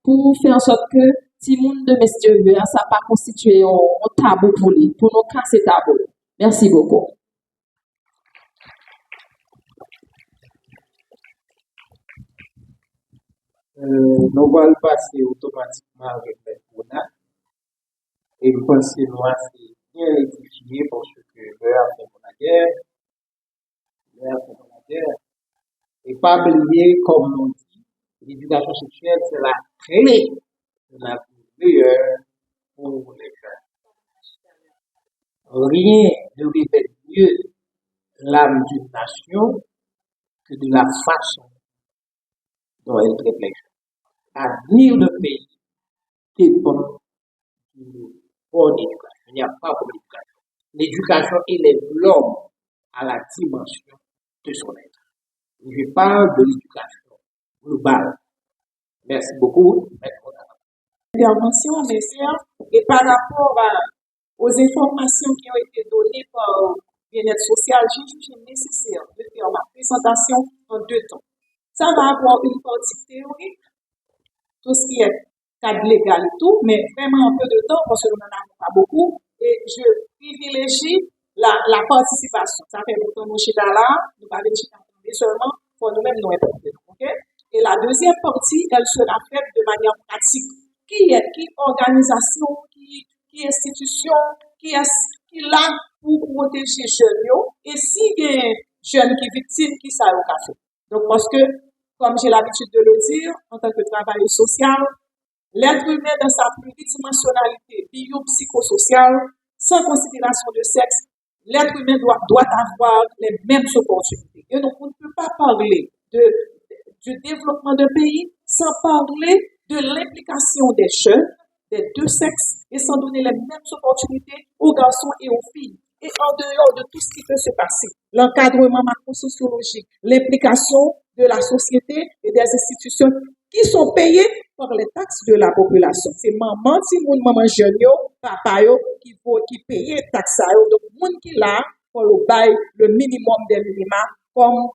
pour faire en sorte que si le monde de messieurs veut, ça pas constituer un tabou pour lui, pour nous casser tabou. Merci beaucoup. Nous allons passer automatiquement avec les Mona. Et je pense que nous assez bien édifié parce que l'heure après la guerre, et pas oublier, comme on dit, l'éducation sexuelle, c'est la clé de la vie meilleure pour les jeunes. Rien ne révèle mieux l'âme d'une nation que de la façon dont elle traite les jeunes. Avenir de pays dépend d'une bonne éducation. Il n'y a pas comme l'éducation. L'éducation élève l'homme à la dimension de son être. Je parle de l'éducation globale. Merci beaucoup. Intervention, messieurs, et par rapport aux informations qui ont été données par bien-être social, j'ai jugé nécessaire de faire ma présentation en 2 temps. Ça va avoir une partie théorique, tout ce qui est cadre légal et tout, mais vraiment un peu de temps parce que nous n'en avons pas beaucoup. Et je privilégie la participation. Ça fait longtemps que nous sommes là, nous allons nous seulement pour nous-mêmes nous importer. Okay? Et la deuxième partie, elle sera faite de manière pratique. Qui organisation, qui institution, qui là pour protéger les jeunes. Et si il y a un jeune qui est victime, qui ça au café. Donc, parce que, comme j'ai l'habitude de le dire, en tant que travailleur social, l'être humain dans sa multidimensionnalité bio-psychosociale, sans considération de sexe, l'être humain doit avoir les mêmes opportunités. Et donc, on ne peut pas parler du développement d'un pays sans parler de l'implication des jeunes, des 2 sexes, et sans donner les mêmes opportunités aux garçons et aux filles. Et en dehors de tout ce qui peut se passer, l'encadrement macro-sociologique, l'implication de la société et des institutions qui sont payées par les taxes de la population. C'est maman, si maman jeune, papa qui paye taxes. Donc, moun qui là, pour le bail le minimum des minima comme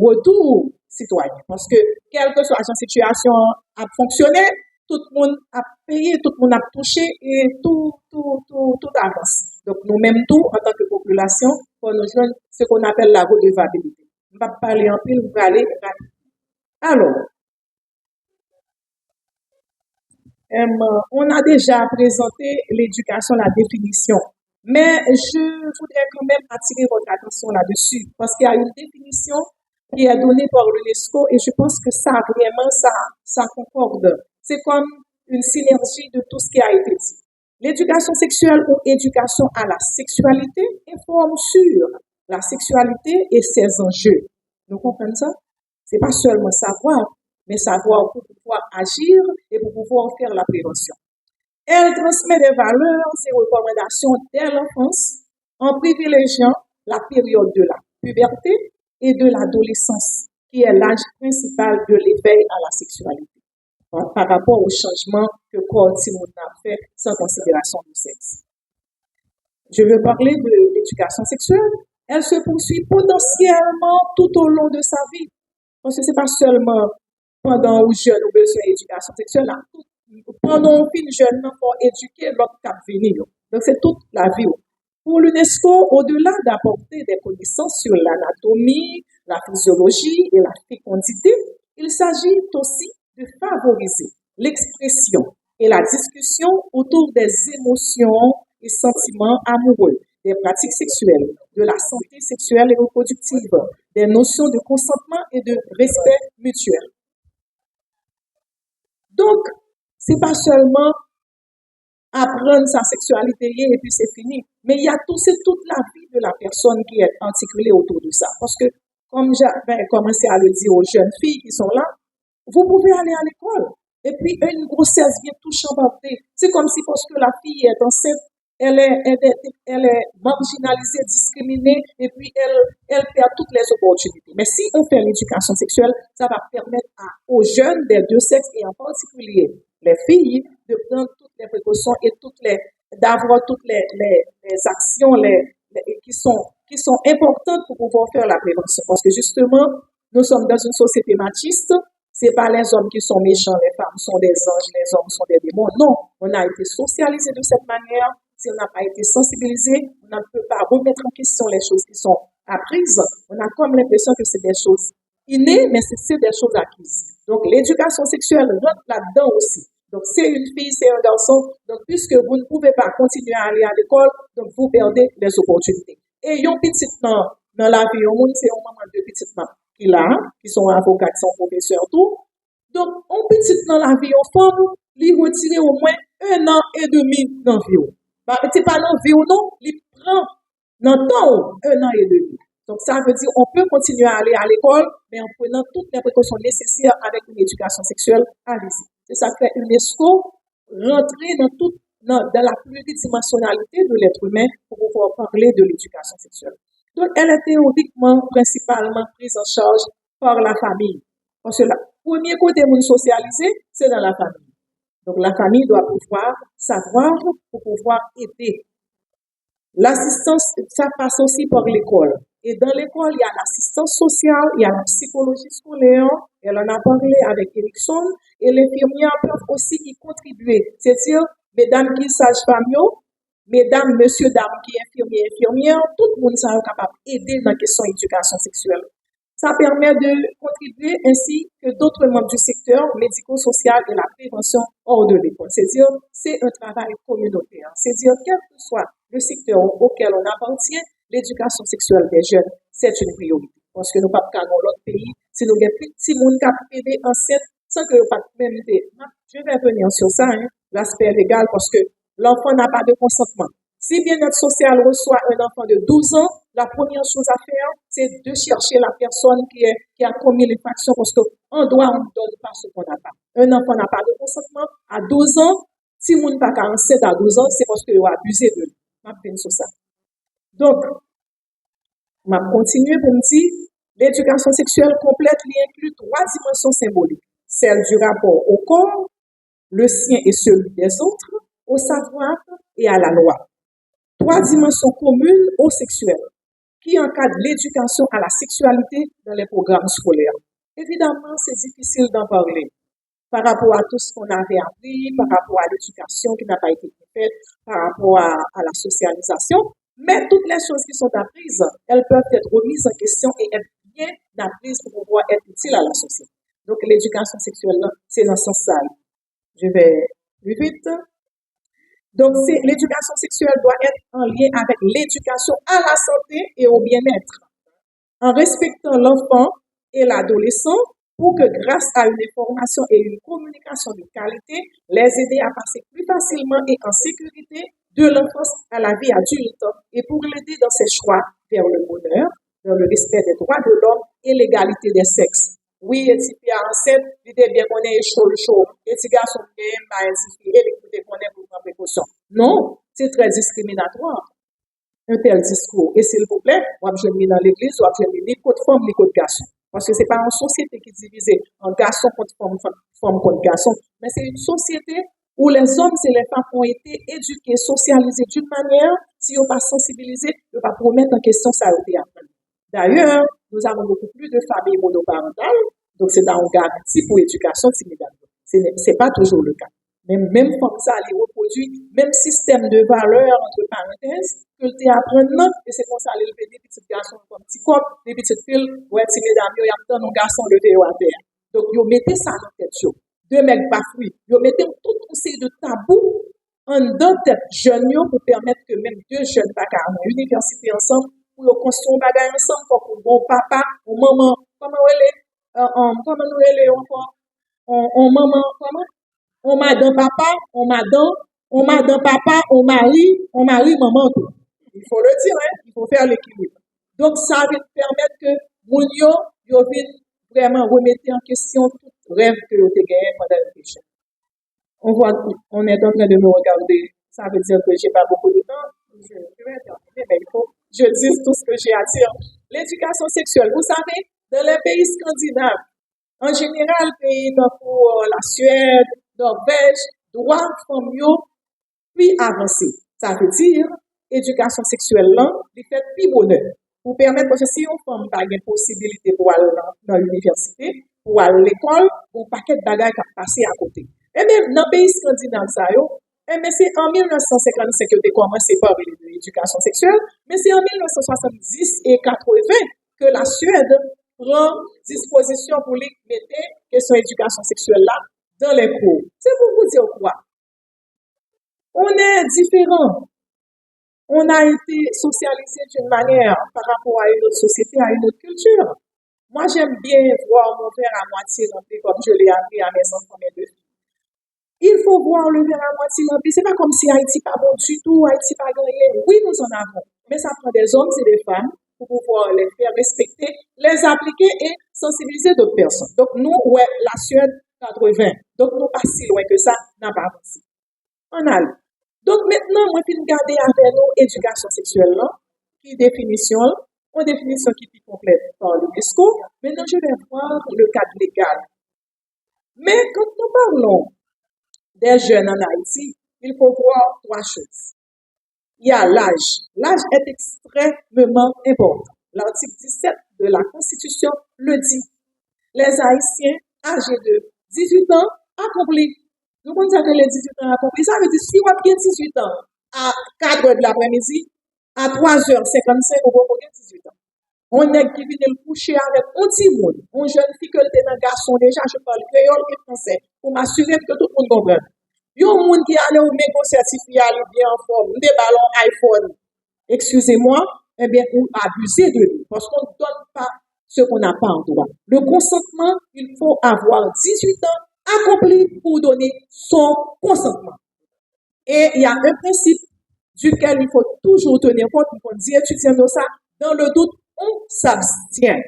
retour citoyen. Parce que, quelle que soit la situation a fonctionné, tout le monde a payé, tout le monde a touché et tout avance. Donc, nous-mêmes, tout, en tant que population, pour nous joindre ce qu'on appelle la redevabilité. On va parler en pile, on va aller rapide. Alors, on a déjà présenté l'éducation, la définition. Mais je voudrais quand même attirer votre attention là-dessus, parce qu'il y a une définition qui est donnée par l'UNESCO et je pense que ça, vraiment, ça concorde. C'est comme une synergie de tout ce qui a été dit. L'éducation sexuelle ou éducation à la sexualité informe sur la sexualité et ses enjeux. Vous comprenez ça? C'est pas seulement savoir, mais savoir pour pouvoir agir et pour pouvoir faire la prévention. Elle transmet des valeurs et recommandations dès l'enfance en privilégiant la période de la puberté et de l'adolescence, qui est l'âge principal de l'éveil à la sexualité, par rapport au changement que Paul Simon a fait sans considération du sexe. Je veux parler de l'éducation sexuelle. Elle se poursuit potentiellement tout au long de sa vie. Parce que ce n'est pas seulement pendant où jeune ou besoin d'éducation sexuelle, pendant une jeune, pour éduquer l'autre cap venir. Donc, c'est toute la vie. Pour l'UNESCO, au-delà d'apporter des connaissances sur l'anatomie, la physiologie et la fécondité, il s'agit aussi de favoriser l'expression et la discussion autour des émotions et sentiments amoureux, des pratiques sexuelles, de la santé sexuelle et reproductive, des notions de consentement et de respect mutuel. Donc, c'est pas seulement apprendre sa sexualité et puis c'est fini, mais il y a c'est toute la vie de la personne qui est articulée autour de ça. Parce que, comme j'avais commencé à le dire aux jeunes filles qui sont là, vous pouvez aller à l'école. Et puis, une grossesse vient tout chamboter. C'est comme si, parce que la fille est enceinte, elle est marginalisée, discriminée, et puis elle perd toutes les opportunités. Mais si on fait l'éducation sexuelle, ça va permettre aux jeunes des deux sexes, et en particulier les filles, de prendre toutes les précautions et d'avoir toutes les actions qui sont importantes pour pouvoir faire la prévention. Parce que justement, nous sommes dans une société machiste. C'est pas les hommes qui sont méchants, les femmes sont des anges, les hommes sont des démons. Non, on a été socialisés de cette manière. Si on n'a pas été sensibilisé, on ne peut pas remettre en question les choses qui sont apprises. On a comme l'impression que c'est des choses innées, mais c'est des choses acquises. Donc, l'éducation sexuelle rentre là-dedans aussi. Donc, c'est une fille, c'est un garçon. Donc, puisque vous ne pouvez pas continuer à aller à l'école, donc vous perdez les opportunités. Et yon petit dans la vie, c'est un moment de petit qui sont avocats, qui sont professeurs, tout. Donc, on petit dans la vie, on femme, lui retirer au moins 1 an et demi dans la vie. C'est pas dans la vie ou non, il prend dans le temps 1 an et demi. Donc, ça veut dire qu'on peut continuer à aller à l'école, mais en prenant toutes les précautions nécessaires avec une éducation sexuelle à risque. C'est ça que l'UNESCO rentrer dans la pluridimensionnalité de l'être humain pour pouvoir parler de l'éducation sexuelle. Donc, elle est théoriquement, principalement prise en charge par la famille. Parce que le premier côté socialisé, c'est dans la famille. Donc, la famille doit pouvoir savoir pour pouvoir aider. L'assistance, ça passe aussi par l'école. Et dans l'école, il y a l'assistance sociale, il y a la psychologie scolaire, elle en a parlé avec Erickson, et les infirmières peuvent aussi y contribuer. C'est-à-dire, mesdames qui sages-femmes, mesdames, messieurs, dames qui infirmières, tout le monde sera capable d'aider dans la question d'éducation sexuelle. Ça permet de contribuer ainsi que d'autres membres du secteur médico-social et la prévention hors de l'école. C'est-à-dire, c'est un travail communautaire. C'est-à-dire, quel que soit le secteur auquel on appartient, l'éducation sexuelle des jeunes, c'est une priorité. Parce que nous ne pouvons pas dans l'autre pays, si nous avons plus de petits monde qui ont aidé enceinte, sans que nous pas même aider. Je vais revenir sur ça, l'aspect légal, parce que l'enfant n'a pas de consentement. Si bien-être social reçoit un enfant de 12 ans, la première chose à faire, c'est de chercher la personne qui a commis l'infraction, parce qu'en droit, on ne donne pas ce qu'on n'a pas. Un enfant n'a pas de consentement. À 12 ans, si on n'a pas 47 à 12 ans, c'est parce qu'il a abusé de lui. Je vais venir sur ça. Donc, je vais continuer pour me dire, l'éducation sexuelle complète inclut 3 dimensions symboliques. Celle du rapport au corps, le sien et celui des autres, au savoir et à la loi. 3 dimensions communes au sexuel qui encadrent l'éducation à la sexualité dans les programmes scolaires. Évidemment, c'est difficile d'en parler par rapport à tout ce qu'on avait appris, par rapport à l'éducation qui n'a pas été faite, par rapport à la socialisation. Mais toutes les choses qui sont apprises, elles peuvent être remises en question et être bien apprises pour pouvoir être utiles à la société. Donc, l'éducation sexuelle, c'est dans ce sens-là. Je vais plus vite. Donc, l'éducation sexuelle doit être en lien avec l'éducation à la santé et au bien-être, en respectant l'enfant et l'adolescent pour que grâce à une information et une communication de qualité, les aider à passer plus facilement et en sécurité de l'enfance à la vie adulte et pour l'aider dans ses choix vers le bonheur, vers le respect des droits de l'homme et l'égalité des sexes. Oui, et si tu es enceinte, l'idée bien qu'on est chaud, et si garçon bien, et l'écouter qu'on est pour prendre précaution. Non, c'est très discriminatoire. Un tel discours. Et s'il vous plaît, moi, je me mets dans l'église, moi, je me mets ni côté femme, ni côté garçon. Parce que c'est pas une société qui est divisée en garçon contre femme, femme contre garçon, mais c'est une société où les hommes et les femmes ont été éduqués, socialisés d'une manière, si on pas sensibilisé, on va pas remettre en question ça a été appris. D'ailleurs, nous avons beaucoup plus de familles monoparentales, donc c'est dans une garantie pour l'éducation timidable. C'est pas toujours le cas. Même comme ça, les reproduit, même système de valeurs, entre parenthèses, que tu apprends, et c'est comme ça, les petits garçons comme petit cop, les petites filles, ouais, si mesdames, il y a un garçon levé à terre. Donc, ils mettez ça dans tête. Deux mecs bafoués, ils mettez tout série de tabous en dedans tête jeunes pour permettre que même deux jeunes pas à l'université ensemble, pour construire un bagage ensemble, pour que bon papa, ou maman, comment nous est encore, on maman, comment? On madame papa, on madame papa, on mari, maman. Tout. Il faut le dire, hein? Il faut faire l'équilibre. Donc, ça va permettre que moun yo vienne vraiment remettre en question tout rêve que vous avez gagné pendant le péché. On est en train de me regarder. Ça veut dire que j'ai pas beaucoup de temps. Je vais terminer, mais il faut que je dise tout ce que j'ai à dire. L'éducation sexuelle, vous savez, dans les pays scandinaves, en général, pays comme la Suède, Norvège, doivent faire mieux, puis avancer. Ça veut dire, éducation sexuelle, là, il fait plus bonheur. Pour permettre, parce que si on femme pas une possibilité pour aller dans l'université, pour aller à l'école, un paquet de bagages qui passer à côté. Et même dans les pays scandinaves, mais c'est en 1955 que j'ai commencé par l'éducation sexuelle, mais c'est en 1970 et 80 que la Suède prend disposition pour les mettre question éducation sexuelle là dans les cours. C'est pour vous dire quoi? On est différent. On a été socialisé d'une manière par rapport à une autre société, à une autre culture. Moi, j'aime bien voir mon verre à moitié rempli comme je l'ai appris à mes enfants, mes deux filles. Il faut voir le verre à moitié rempli. C'est pas comme si Haïti pas bon du tout, Haïti pas gagné. Oui, nous en avons. Mais ça prend des hommes et des femmes pour pouvoir les faire respecter, les appliquer et sensibiliser d'autres personnes. Donc, nous, ouais, la Suède, 80. Donc, nous pas si loin que ça, n'a pas avancé. On a. Donc, maintenant, moi, je vais regarder avec nous éducation sexuelle, qui définition, une définition qui est complète par l'UNESCO. Maintenant, je vais voir le cadre légal. Mais quand nous parlons des jeunes en Haïti, il faut voir trois choses. Il y a l'âge. L'âge est extrêmement important. L'article 17 de la Constitution le dit. Les Haïtiens âgés de 18 ans accomplis. Nous pensons que les 18 ans accomplis, ça veut dire si vous avez 18 ans à 4 heures de l'après-midi, à 3h55, vous avez 18 ans. On est qui vient le coucher avec un petit monde, une jeune fille que le garçon déjà, je parle créole et français, pour m'assurer que tout le monde comprenne. Il y a un monde qui allait au mégo certifié, bien en forme, des ballons iPhone. Excusez-moi, eh bien, on abuse de lui, parce qu'on ne donne pas ce qu'on n'a pas en droit. Le consentement, il faut avoir 18 ans accompli pour donner son consentement. Et il y a un principe duquel il faut toujours tenir compte, il faut dire, étudiant ça, dans le doute, on s'abstient.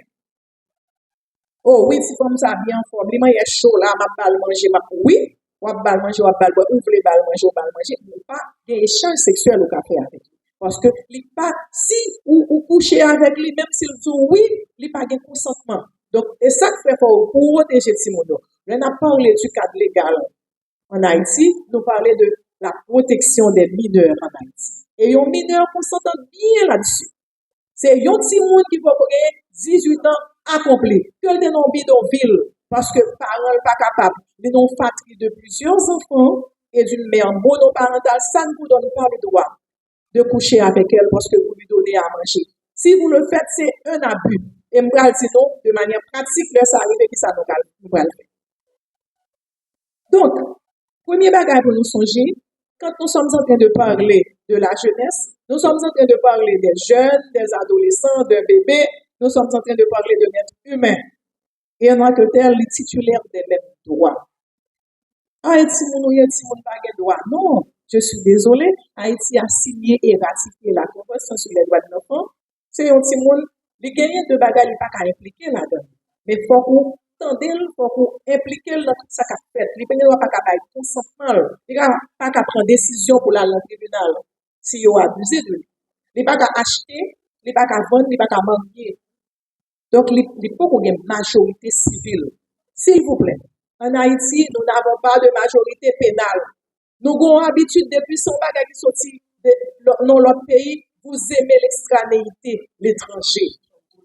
Oh oui, si comme ça, bien en forme, il est chaud là, ma balle manger, oui, on va manger, on va ouvrir balle manger, mais pas des échanges sexuels au café avec lui. Parce que pas, si ou coucher avec lui, même s'il dit oui, il n'y a pas de consentement. Donc, et ça fait pour protéger Timodo. On a parlé du cadre légal en Haïti, nous parlons de la protection des mineurs en Haïti. Et un mineur qu'on s'entend bien là-dessus. C'est un petit monde qui va avoir 18 ans accompli. Que le dans bidonville, parce que parents pas capable, mais non fratrie de plusieurs enfants et d'une mère monoparentale, ça ne vous donne pas le droit de coucher avec elle parce que vous lui donnez à manger. Si vous le faites, c'est un abus. Et je vais dire non, de manière pratique, là, ça arrive et ça nous va le faire. Donc, premier bagage pour nous songer, quand nous sommes en train de parler de la jeunesse, nous sommes en train de parler des jeunes, des adolescents, des bébés, nous sommes en train de parler de l'être humain. Et en tant que tel, les titulaires des mêmes droits. Haïti, nous pas de droits. Non, je suis désolée. Haïti a signé et ratifié la Convention sur les droits de l'enfant. C'est un petit monde, les gagnants de bagages, pas qu'à impliquer là-dedans. Mais il faut qu'on tende, il faut qu'on implique dans tout ça qu'a fait. Les pays ne pas qu'à faire consentement. Ils ne pas qu'à prendre décision pour la tribunal si ils ont abusé de lui. Ils ne pas qu'à acheter, ils ne pas qu'à vendre, ils ne pas qu'à mendier. Donc, il faut qu'on ait une majorité civile. S'il vous plaît. En Haïti, nous n'avons pas de majorité pénale. Nous avons l'habitude depuis son bagage qui sorti dans l'autre pays, vous aimez l'extranéité, l'étranger.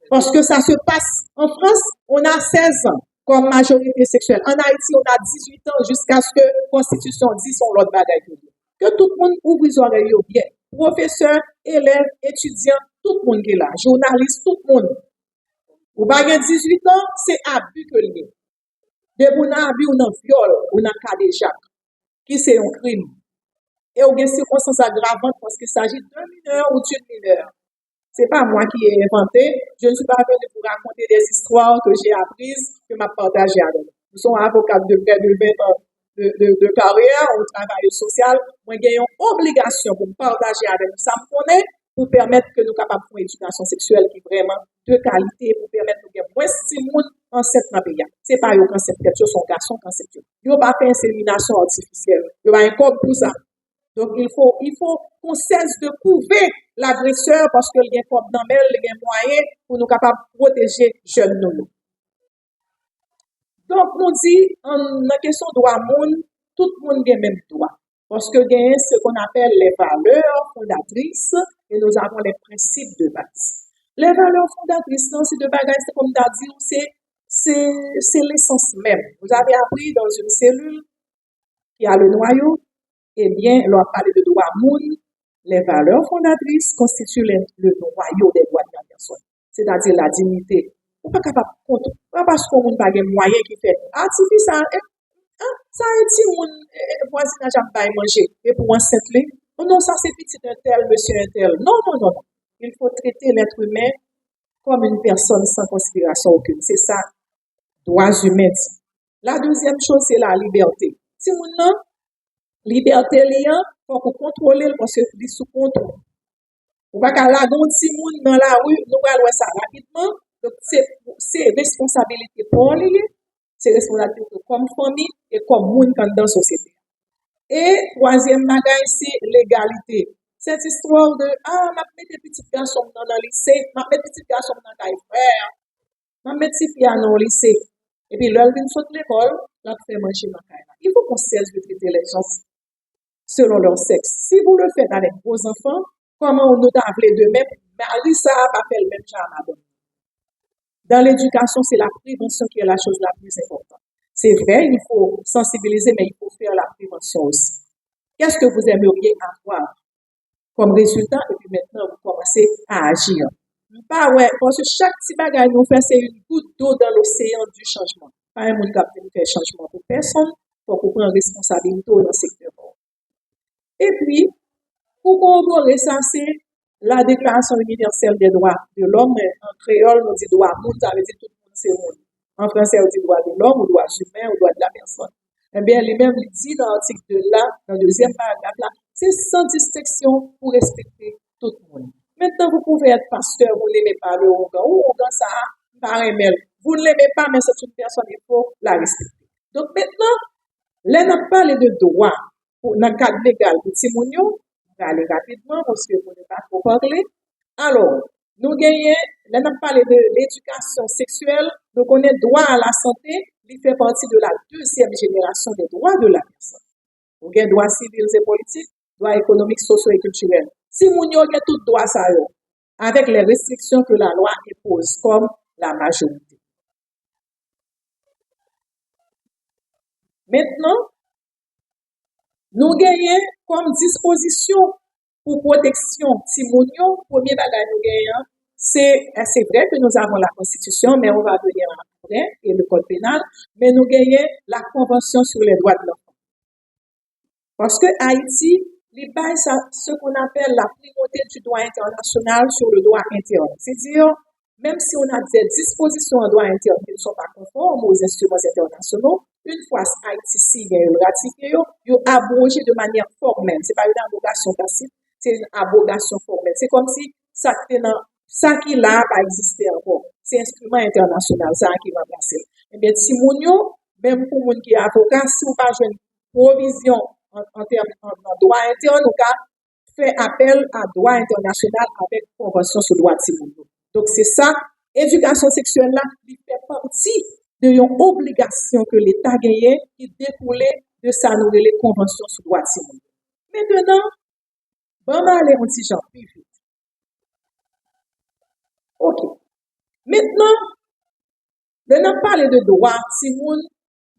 Parce que ça se passe en France, on a 16 ans comme majorité sexuelle. En Haïti, on a 18 ans jusqu'à ce que la Constitution dise son l'autre bagage. Que tout le monde ouvre les oreilles bien. Professeurs, élèves, étudiants, tout le monde qui est là. Journalistes, tout le monde. Ou bagage 18 ans, c'est abus que l'il y a. De vous abus ou un viol ou un cas de Jacques, qui c'est un crime. Et ou des circonstances aggravantes parce qu'il s'agit d'un mineur ou d'une mineure. C'est pas moi qui ai inventé. Je ne suis pas venu pour raconter des histoires que j'ai apprises, que m'a partagées avec vous. Nous sommes avocats de près de 20 ans de carrière au travail social. Moi, j'ai une obligation pour partager avec nous. Ça me connaît pour permettre que nous capables de faire une éducation sexuelle qui est vraiment de qualité, pour permettre que nous ayons moins de stimuli enceinte dans le pays. Ce n'est pas un concept, son garçon concept. Il n'y a pas fait insémination artificielle. Il n'y a pas un corps pour ça. Donc, il faut qu'on cesse de prouver l'agresseur parce qu'il y a un corps dans elle, il y a un moyen pour nous capables de protéger les jeunes nous. Donc, nous dit, en question de droit monde, tout le monde a le même droit. Parce que il y a ce qu'on appelle les valeurs fondatrices et nous avons les principes de base. Les valeurs fondatrices, c'est de bagages, comme tu as dit, c'est l'essence même. Vous avez appris dans une cellule qui a le noyau, eh bien, on a parlé de droit monde. Les valeurs fondatrices constituent le noyau des droits de la personne, c'est-à-dire la dignité. On n'est pas capable de compter, pas parce qu'on n'a pas de moyens qui fait artificiel. Ça a été mon voisinage à pas manger. Et pour enceinte, oh non, ça c'est petit un tel, monsieur un tel. Non, non, non. Il faut traiter l'être humain comme une personne sans considération aucune. C'est ça, droits humains. La deuxième chose, c'est la liberté. Si mon nom, liberté liant, faut qu'on contrôle parce que c'est sous contrôle. On va qu'à la gonte si moun dans la rue, nous allons ça rapidement. Donc c'est responsabilité pour lui, c'est responsabilité comme famille et comme moun dans la société. Et troisième bagage, c'est l'égalité. Cette histoire de m'a mettre des petits garçons dans le lycée, m'a mettre petits garçons dans le frère, m'a mettre petits filles dans le lycée. Et puis là, ils sortent de l'école, là fait manger ma caille. Il faut qu'on cesse de traiter les gens selon leur sexe. Si vous le faites avec vos enfants, comment on nous a appelé de même, Marie ça n'a pas fait le même genre à madame. Dans l'éducation, c'est la prévention qui est la chose la plus importante. C'est vrai, il faut sensibiliser, mais il faut faire la prévention aussi. Qu'est-ce que vous aimeriez avoir comme résultat? Et puis maintenant, vous commencez à agir. Pas ouais, parce que chaque petit bagage nous fait, c'est une goutte d'eau dans l'océan du changement. Pas un monde qui a fait changement pour personne, pour qu'on prenne responsabilité dans le secteur. Et puis, pour qu'on ça, c'est la Déclaration universelle des droits de l'homme. En créole, on dit droit de l'homme, ça veut dire tout le monde, c'est monde. En français, on dit droit de l'homme, ou droit humain, ou droit de la personne. Eh bien, lui-même, il dit dans l'article 2 là, dans le deuxième paragraphe là, c'est sans distinction pour respecter tout le monde. Maintenant, vous pouvez être pasteur, vous ne l'aimez pas le Ougan, ou Ougan, ça, par email. Vous ne l'aimez pas, mais c'est une personne, il faut la respecter. Donc maintenant, là, on a parlé de droit dans le cadre légal pour Timounio. On va aller rapidement parce que vous ne pas trop parler. Alors, nous gagnons, là, on a parlé de l'éducation sexuelle, donc on est droit à la santé, il fait partie de la deuxième génération des droits de la personne. On a droits civils et politiques, droits économiques, sociaux et culturels. Si moun yo gen tout droit ça yo, avec les restrictions que la loi impose comme la majorité. Maintenant, nous gagnons comme disposition pour protection si moun yo, premier bagage nous gagnons, c'est vrai que nous avons la Constitution, mais on va venir après, et le Code pénal, mais nous gagnons la Convention sur les droits de l'enfant. Parce que Haïti, il base ce qu'on appelle la primauté du droit international sur le droit interne. C'est-à-dire, même si on a des dispositions en droit interne qui ne sont pas conformes aux instruments internationaux, une fois Haïti signe et ratifié, ils ont abrogé de manière formelle. Ce n'est pas une abrogation tacite, c'est une abrogation formelle. C'est comme si ça qui là pas existé encore. C'est un instrument international, ça qui va passer. Eh bien, si moun yo, même pour moun qui est avocat, si vous pas une provision en termes de droit interne, on fait appel à droit international avec convention sur le droit de l'homme. Donc, c'est ça, éducation sexuelle là, qui fait partie de une obligation que l'État gagne qui découlait de sa nouvelle convention sur le droit de l'homme. Maintenant, on va aller un petit genre plus vite. OK. Maintenant, on a parlé de droit de l'homme,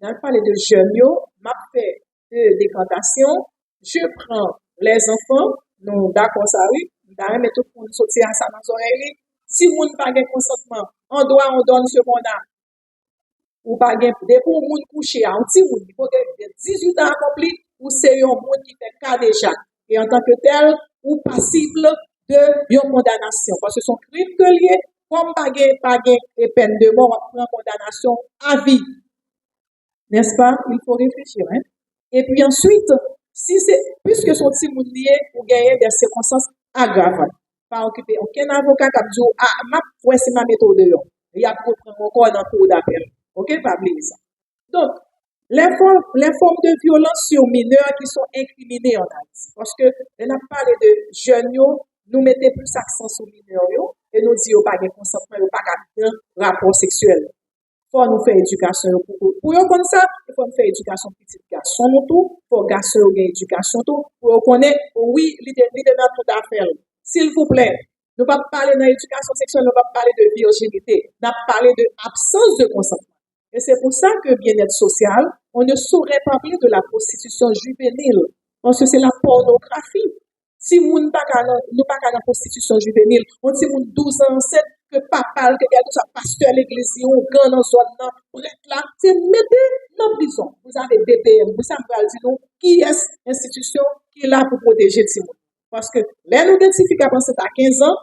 on a parlé de jeunes, on a fait de décantation, je prends les enfants, nous d'accord ça oui, d'ailleurs mais tout le monde sortir à ça dans oreilles. Si moun pas gain consentement, on donne ce qu'on a. Ou pas gain dès pour moun coucher à un petit moun, il faut que 18 ans accompli ou c'est un moun qui fait cas déjà et en tant que tel ou passible de une condamnation parce que son crime que lié comme pas gain et peine de mort prend condamnation à vie. N'est-ce pas? Il faut réfléchir hein. Et puis ensuite, si c'est puisque son petit moun lié pour gagner des circonstances aggravantes, pas occuper aucun avocat qui dit ah voici ma méthode de il y a pour prendre encore dans cour d'appel. OK, pas oublier ça. Donc, les formes de violence sur mineurs qui sont incriminées en Haïti parce que on a parlé de jeunes nous mettons plus accent sur mineurs et nous disons pas de consentement pas de rapport sexuel. Faut nous faire éducation pour comme ça il faut nous faire éducation petit garçon tout pour garçon gain éducation tout pour connaître oui l'idée dans tout affaire s'il vous plaît nous pas parler dans éducation sexuelle nous pas parler de virginité nous parler de absence de consentement et c'est pour ça que bien-être social on ne saurait parler de la prostitution juvénile parce que c'est la pornographie si moun pas nous pas dans prostitution juvénile on dit moun 12 ans 7 que papa que quelque ça pasteur l'église ou grand dans zone là prêtre là c'est mettez dans prison vous avez BPM vous savez dire nous qui est institution qui est là pour protéger ces moun parce que les nous identifier à penser à 15 ans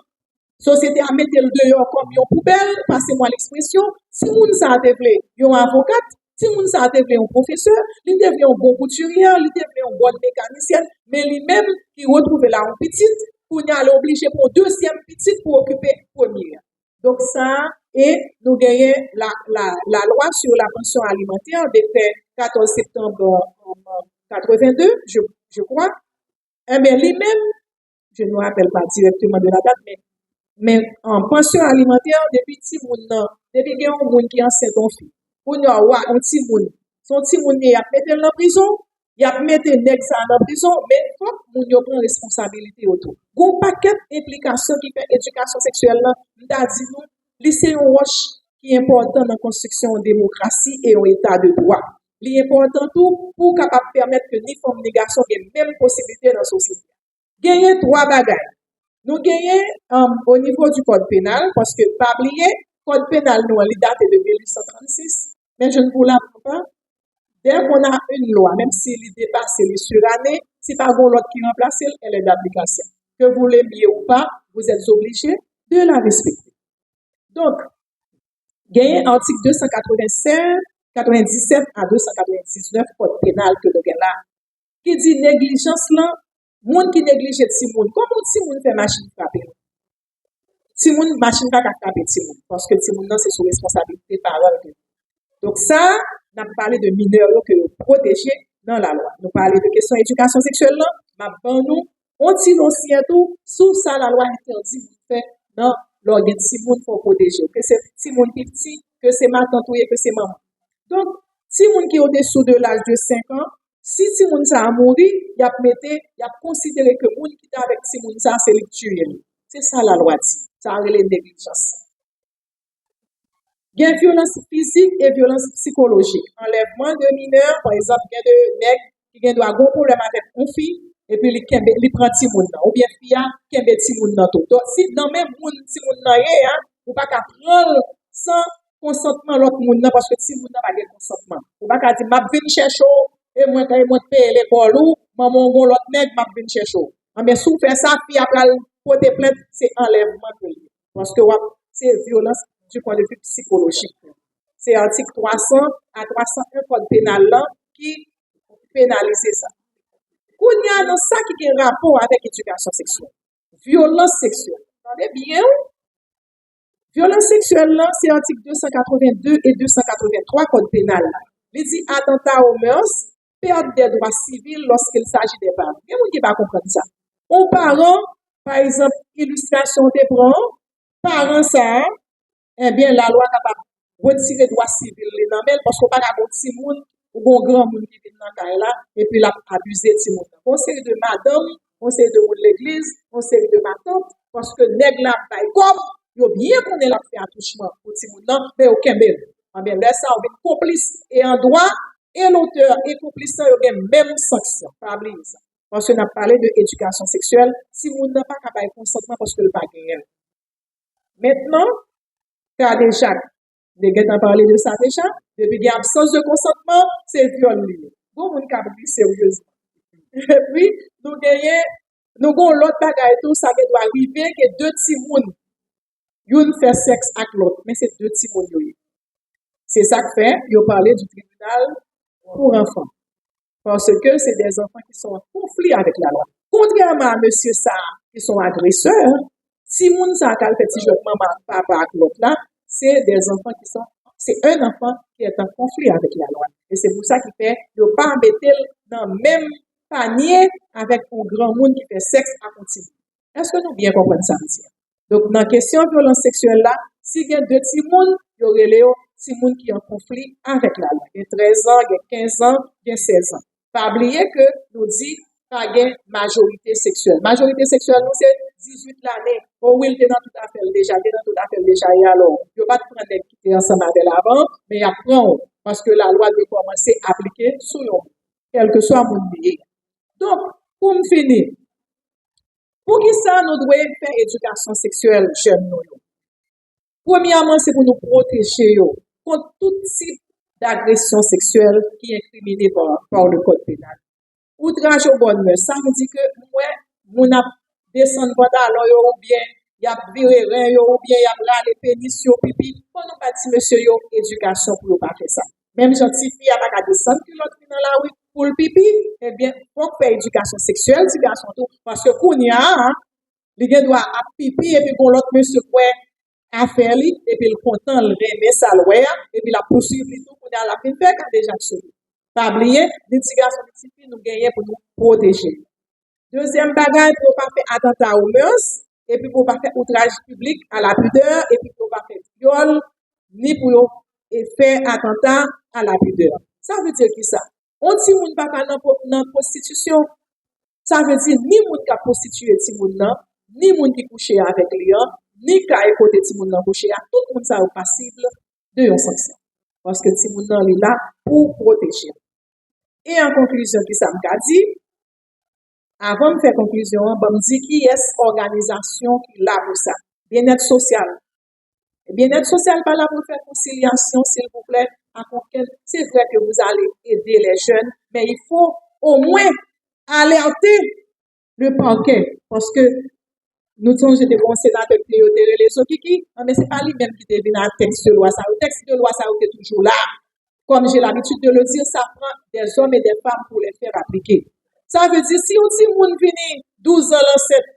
société a mettre le dehors comme une poubelle passez-moi l'expression si moun ça devait un avocat si moun ça devait un professeur il devait un bon couturier il devait un bon mécanicien mais lui-même qui retrouve là un petit pour y aller obligé pour deuxième petite pour occuper première. Donc ça, et nous gagnons la loi sur la pension alimentaire décret 14 septembre 82, je crois. Mais lui-même, je ne me rappelle pas directement de la date, mais en pension alimentaire, depuis qu'il y a un monde qui est enceinte en fille, pour nous avoir un petit monde, son petit monde, il a mis dans la prison, il a mis dans la prison, mais il faut que nous prenions responsabilité autour. Il y a un paquet d'implications qui fait éducation sexuelle, nous dit nous, lycée roche qui est important dans la construction de démocratie et un état de droit. Il est important tout pour capable permettre que ni femmes ni garçons aient les mêmes possibilités dans la société. Gagner trois bagages. Nous gagnons au niveau du code pénal, parce que, pas oublier, code pénal, nous, il date de 1836, mais je ne vous l'apprends pas. Dès qu'on a une loi, même si elle dépasse les surannées, si pas bon l'autre qui remplace, elle est d'application. Que vous l'aimiez ou pas, vous êtes obligés de la respecter. Donc, gagner article 297 à 299 code pénal que nous avons là, qui dit négligence là, monde qui néglige si monde, comment si monde fait machine frapper? Si monde machine pas frapper si monde, parce que si monde non c'est sous responsabilité parole. Donc ça, n'a parlé de mineurs que protéger dans la loi. Nous parlons de question d'éducation sexuelle là, ma nous on tire aussi tout sous ça la loi interdit de faire dans l'organe si monde faut protéger, que c'est si monde petit, que c'est ma tante ou que c'est maman. Donc si monde qui est au-dessous de l'âge de 5 ans Si ti moun sa a mouri, y a considéré que moun qui est avec ti moun sa, c'est lui tuer. C'est ça la loi dit. Ça a relé négligence. Il y a violence physique et violence psychologique. Enlèvement de mineurs, par exemple, il y a de nègres qui ont un problème avec une fille, et puis il prend ti moun nan. Ou bien fille qui a ti moun nan tout. Donc, si dans même moun ti moun nan yé, ou pas qu'à prendre sans consentement l'autre moun nan, parce que ti moun nan pas de consentement. Ou pas qu'à dire, m'a vinn chercher, et moi paye l'école ou, maman gon l'autre nègre, m'a vinn chercher. Mais si vous faites ça, puis après, porter plainte, c'est enlèvement. Parce que c'est violence du point de vue psychologique. C'est article 300 à 301 code pénal là qui pénalise ça. Qu'on y a dans ça qui a rapport avec l'éducation sexuelle. Violence sexuelle. Attendez bien. Violence sexuelle là, c'est article 282 et 283 code pénal là. Il dit attentat aux mœurs, perte des droits civils lorsqu'il s'agit des parents. Il y a qui va comprendre ça. Un parent, par exemple, illustration des parents ça, eh bien, la loi capable de retirer droit civil les namel parce qu'on pas avoir petit monde ou un grand monde qui vient dans la là et puis l'a abusé petit monde. Conseil de madame, conseil de l'église, conseil de ma tante parce que nèg la bail comme yo bien connaît la fait attouchement pour petit monde mais aucun bel. Eh bien, là ça on est complice et en droit et l'auteur et complice yo gen même sanction. Pas oublier ça. Parce qu'on a parlé de éducation sexuelle, si monde n'a pas capable consentement parce que le pas gagné. Maintenant car déjà, les gens ont parlé de ça déjà, depuis qu'il y a absence de consentement, c'est viol. Bon, on a pris sérieusement. Et puis, nous avons l'autre bagaille, tout ça qui doit arriver, que deux petits mouns, une fait sexe avec l'autre, mais c'est deux petits mouns. C'est ça que fait, ils ont parlé du tribunal pour enfants. Parce que c'est des enfants qui sont en conflit avec la loi. Contrairement à monsieur ça, qui sont agresseurs, si moun sa kal petit jeu maman papa avec l'autre là, c'est des enfants c'est un enfant qui est en conflit avec la loi. Et c'est pour ça qu'il fait, ne pas mettre dans le même panier avec un grand monde qui fait sexe à continuer. Est-ce que nous bien comprenons ça, monsieur? Donc, dans la question de violence sexuelle là, si il y a deux petits monde, il y aurait les petits monde qui est en conflit avec la loi. Il y a 13 ans, il y a 15 ans, il y a 16 ans. Pas oublier que nous dit pas de majorité sexuelle. Majorité sexuelle, nous, c'est 18 l'année. Oh oui, il est dans tout à fait déjà, et alors, il ne va pas prendre des quitter ensemble avec l'avant, mais il apprend, parce que la loi doit commencer à appliquer sur nous, quel que soit mon milieu. Donc, pour me finir, pour qui ça, nous devons faire éducation sexuelle jeune nous? Premièrement, c'est pour nous protéger contre tout type d'agression sexuelle qui est incriminée par le code pénal. Outrage aux bonnes mœurs, ça veut dire que moi, mon descendre pendant alors ou bien y a viré rein ou bien y a râlé pénis sur pipi, pour nous pas dire monsieur yo éducation pour pas faire ça. Même gentil fille a pas descendre que l'autre dans la rue pour le pipi, eh bien faut faire éducation sexuelle si garçon tout parce que kounya li gen doit à pipi et puis qu'on l'autre monsieur quoi à faire li et puis le content le remet ça loyer et puis la poursuivre tout pour la fin faire quand déjà sur pas oublier, les petits garçons, les petites filles, nous gagnons pour nous protéger. Deuxième bagage, pour pas faire attentat aux mœurs, et puis pour pas faire outrage public à la pudeur, et puis pour pas faire viol, ni pour faire attentat à la pudeur. Ça veut dire qui ça? On dit moun pas dans prostitution. Ça veut dire ni moun qui a prostitué ti moun nan, ni moun qui couché avec lui, ni qui a écouté ti moun nan couché, tout moun ça est passible de une sanction. Parce que ti moun nan li là pour protéger. Et en conclusion, qui ça m'a dit, avant de faire conclusion, je me dis qui est organisation qui est là pour ça. Bien-être social. Bien-être social, pas là pour faire conciliation, s'il vous plaît. C'est vrai que vous allez aider les jeunes, mais il faut au moins alerter le parquet. Parce que nous sommes des bons sénateurs qui ont les Okiki, mais ce n'est pas lui-même qui devine un texte de loi. Le texte de loi, ça est toujours là. Comme j'ai l'habitude de le dire, ça prend des hommes et des femmes pour les faire appliquer. Ça veut dire, si on dit moun vini 12 ans l'enceinte,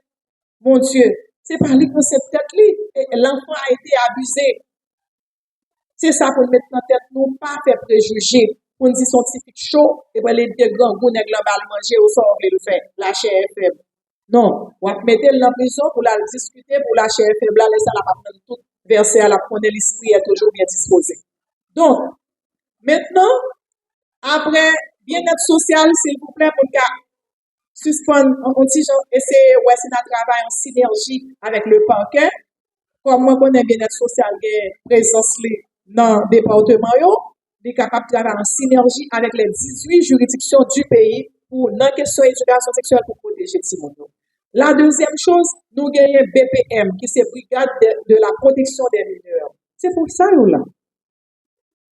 mon Dieu, c'est pas lui qu'on sait peut-être lui, l'enfant a été abusé. C'est ça pour mettre en tête, nous pas faire préjugés. Pour dire son typique chaud, et bien les deux grands goûts n'est pas manger au sort, le faire, la chair est faible. Non, on va mettre dans la prison pour la discuter, pour la chair est faible, là, ça la va prendre tout verser à la prendre l'esprit est toujours bien disposé. Donc, maintenant, après bien-être social, s'il vous plaît, pour qu'à suspendre un petit genre, essayer, ouais, si on travaille en synergie avec le parquet, comme moi, connais bien-être social, présence dans le département, il est capable de travailler en synergie avec les 18 juridictions du pays pour la question d'éducation sexuelle pour protéger les gens. La deuxième chose, nous gagnons BPM, qui c'est Brigade de la protection des mineurs. C'est pour ça, nous là.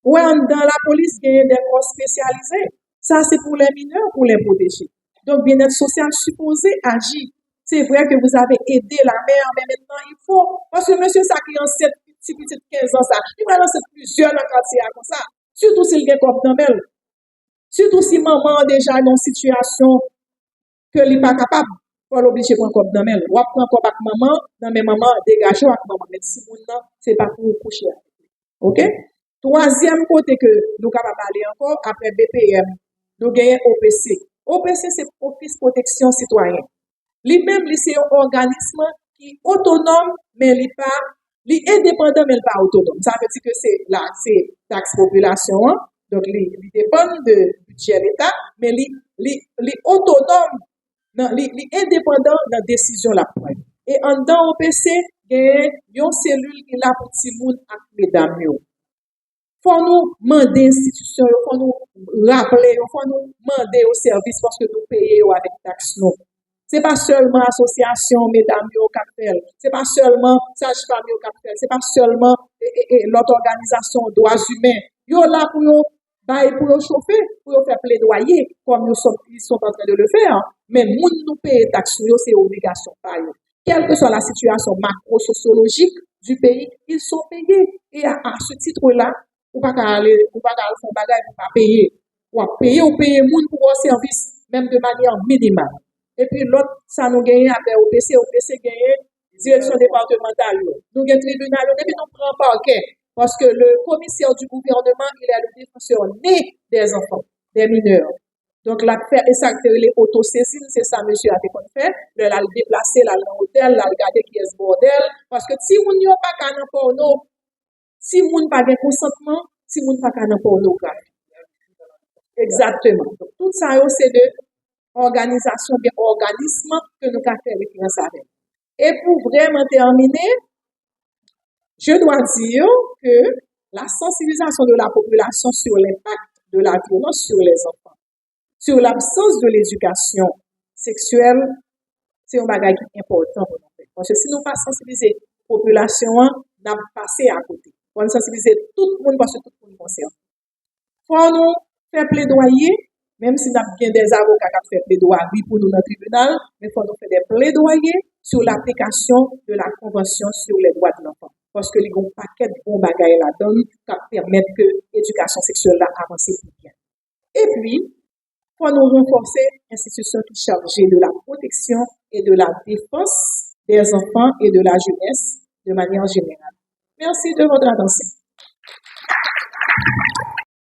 Ouais, dans la police, il y a des corps spécialisés. Ça, c'est pour les mineurs, pour les protéger. Donc, bien-être social supposé agir. C'est vrai que vous avez aidé la mère, mais maintenant, il faut. Parce que monsieur, ça qui a 7 petits 15 ans, ça, il va lancer plusieurs dans le quartier comme ça. Surtout s'il y a comme dans elle. Surtout si maman est déjà dans une situation que n'est pas capable. Pour l'obliger pour un cop dans elle. Ou prendre un cop avec maman, dans mes mamans, dégagez avec maman. Mais si vous non, c'est pas pour coucher. OK? Troisième côté que nous capables parler encore, après BPM, nous gagnons OPC. OPC, c'est Office Protection Citoyen. Lui-même, c'est un organisme qui est autonome, mais il pas, il est indépendant, mais il pas autonome. Ça veut dire que c'est là, c'est taxe population, hein? Donc il dépend du budget de l'État, mais il est autonome, il est indépendant dans la décision la preuve. Et en dans OPC, il y a une cellule qui est là pour tout le monde avec mesdames. Faut nous demander institution, faut nous rappeler, faut nous demander au service parce que nous payons avec taxe non. C'est pas seulement association mesdames au capital, c'est pas seulement sage-femme au capital, c'est pas seulement l'autre organisation droits humains. Yo là pour chauffer, pour faire plaidoyer comme ils sont en train de le faire, mais nous payer taxe c'est obligation par eux. Quelle que soit la situation macro-sociologique du pays, ils sont payés et à ce titre-là ou pas qu'à aller faire bagage pour pas payer ou payer moun pour un service même de manière minimale. Et puis l'autre ça nous gagne après OPC gagne direction départementale, nous gagne tribunal et puis nous prend parquet parce que le commissaire du gouvernement il est le défenseur né des enfants, des mineurs. Donc la fait et ça que les autosaisines, c'est ça monsieur a fait, le la déplacer là dans l'hôtel, là regarder qui est ce bordel parce que si on n'y a pas qu'à porno, si moun pas de consentement, si moun pas qu'à pornographie. Exactement. Donc, tout ça, c'est de organisation, bien organisme que nous avons fait référence avec. Et pour vraiment terminer, je dois dire que la sensibilisation de la population sur l'impact de la violence sur les enfants, sur l'absence de l'éducation sexuelle, c'est un bagage important pour nous. Parce que si nous ne pas sensibiliser la population, nous avons passé à côté. Pour nous sensibiliser tout le monde parce que tout le monde concerne. Pour nous faire plaidoyer, même si nous avons des avocats qui font plaidoyer pour nous dans le tribunal, mais il faut nous faire des plaidoyers sur l'application de la Convention sur les droits de l'enfant. Parce que les paquets de bons bagages là-dedans qui permettent que l'éducation sexuelle avance plus bien. Et puis, il faut nous renforcer l'institution qui est chargée de la protection et de la défense des enfants et de la jeunesse de manière générale. Merci de votre attention.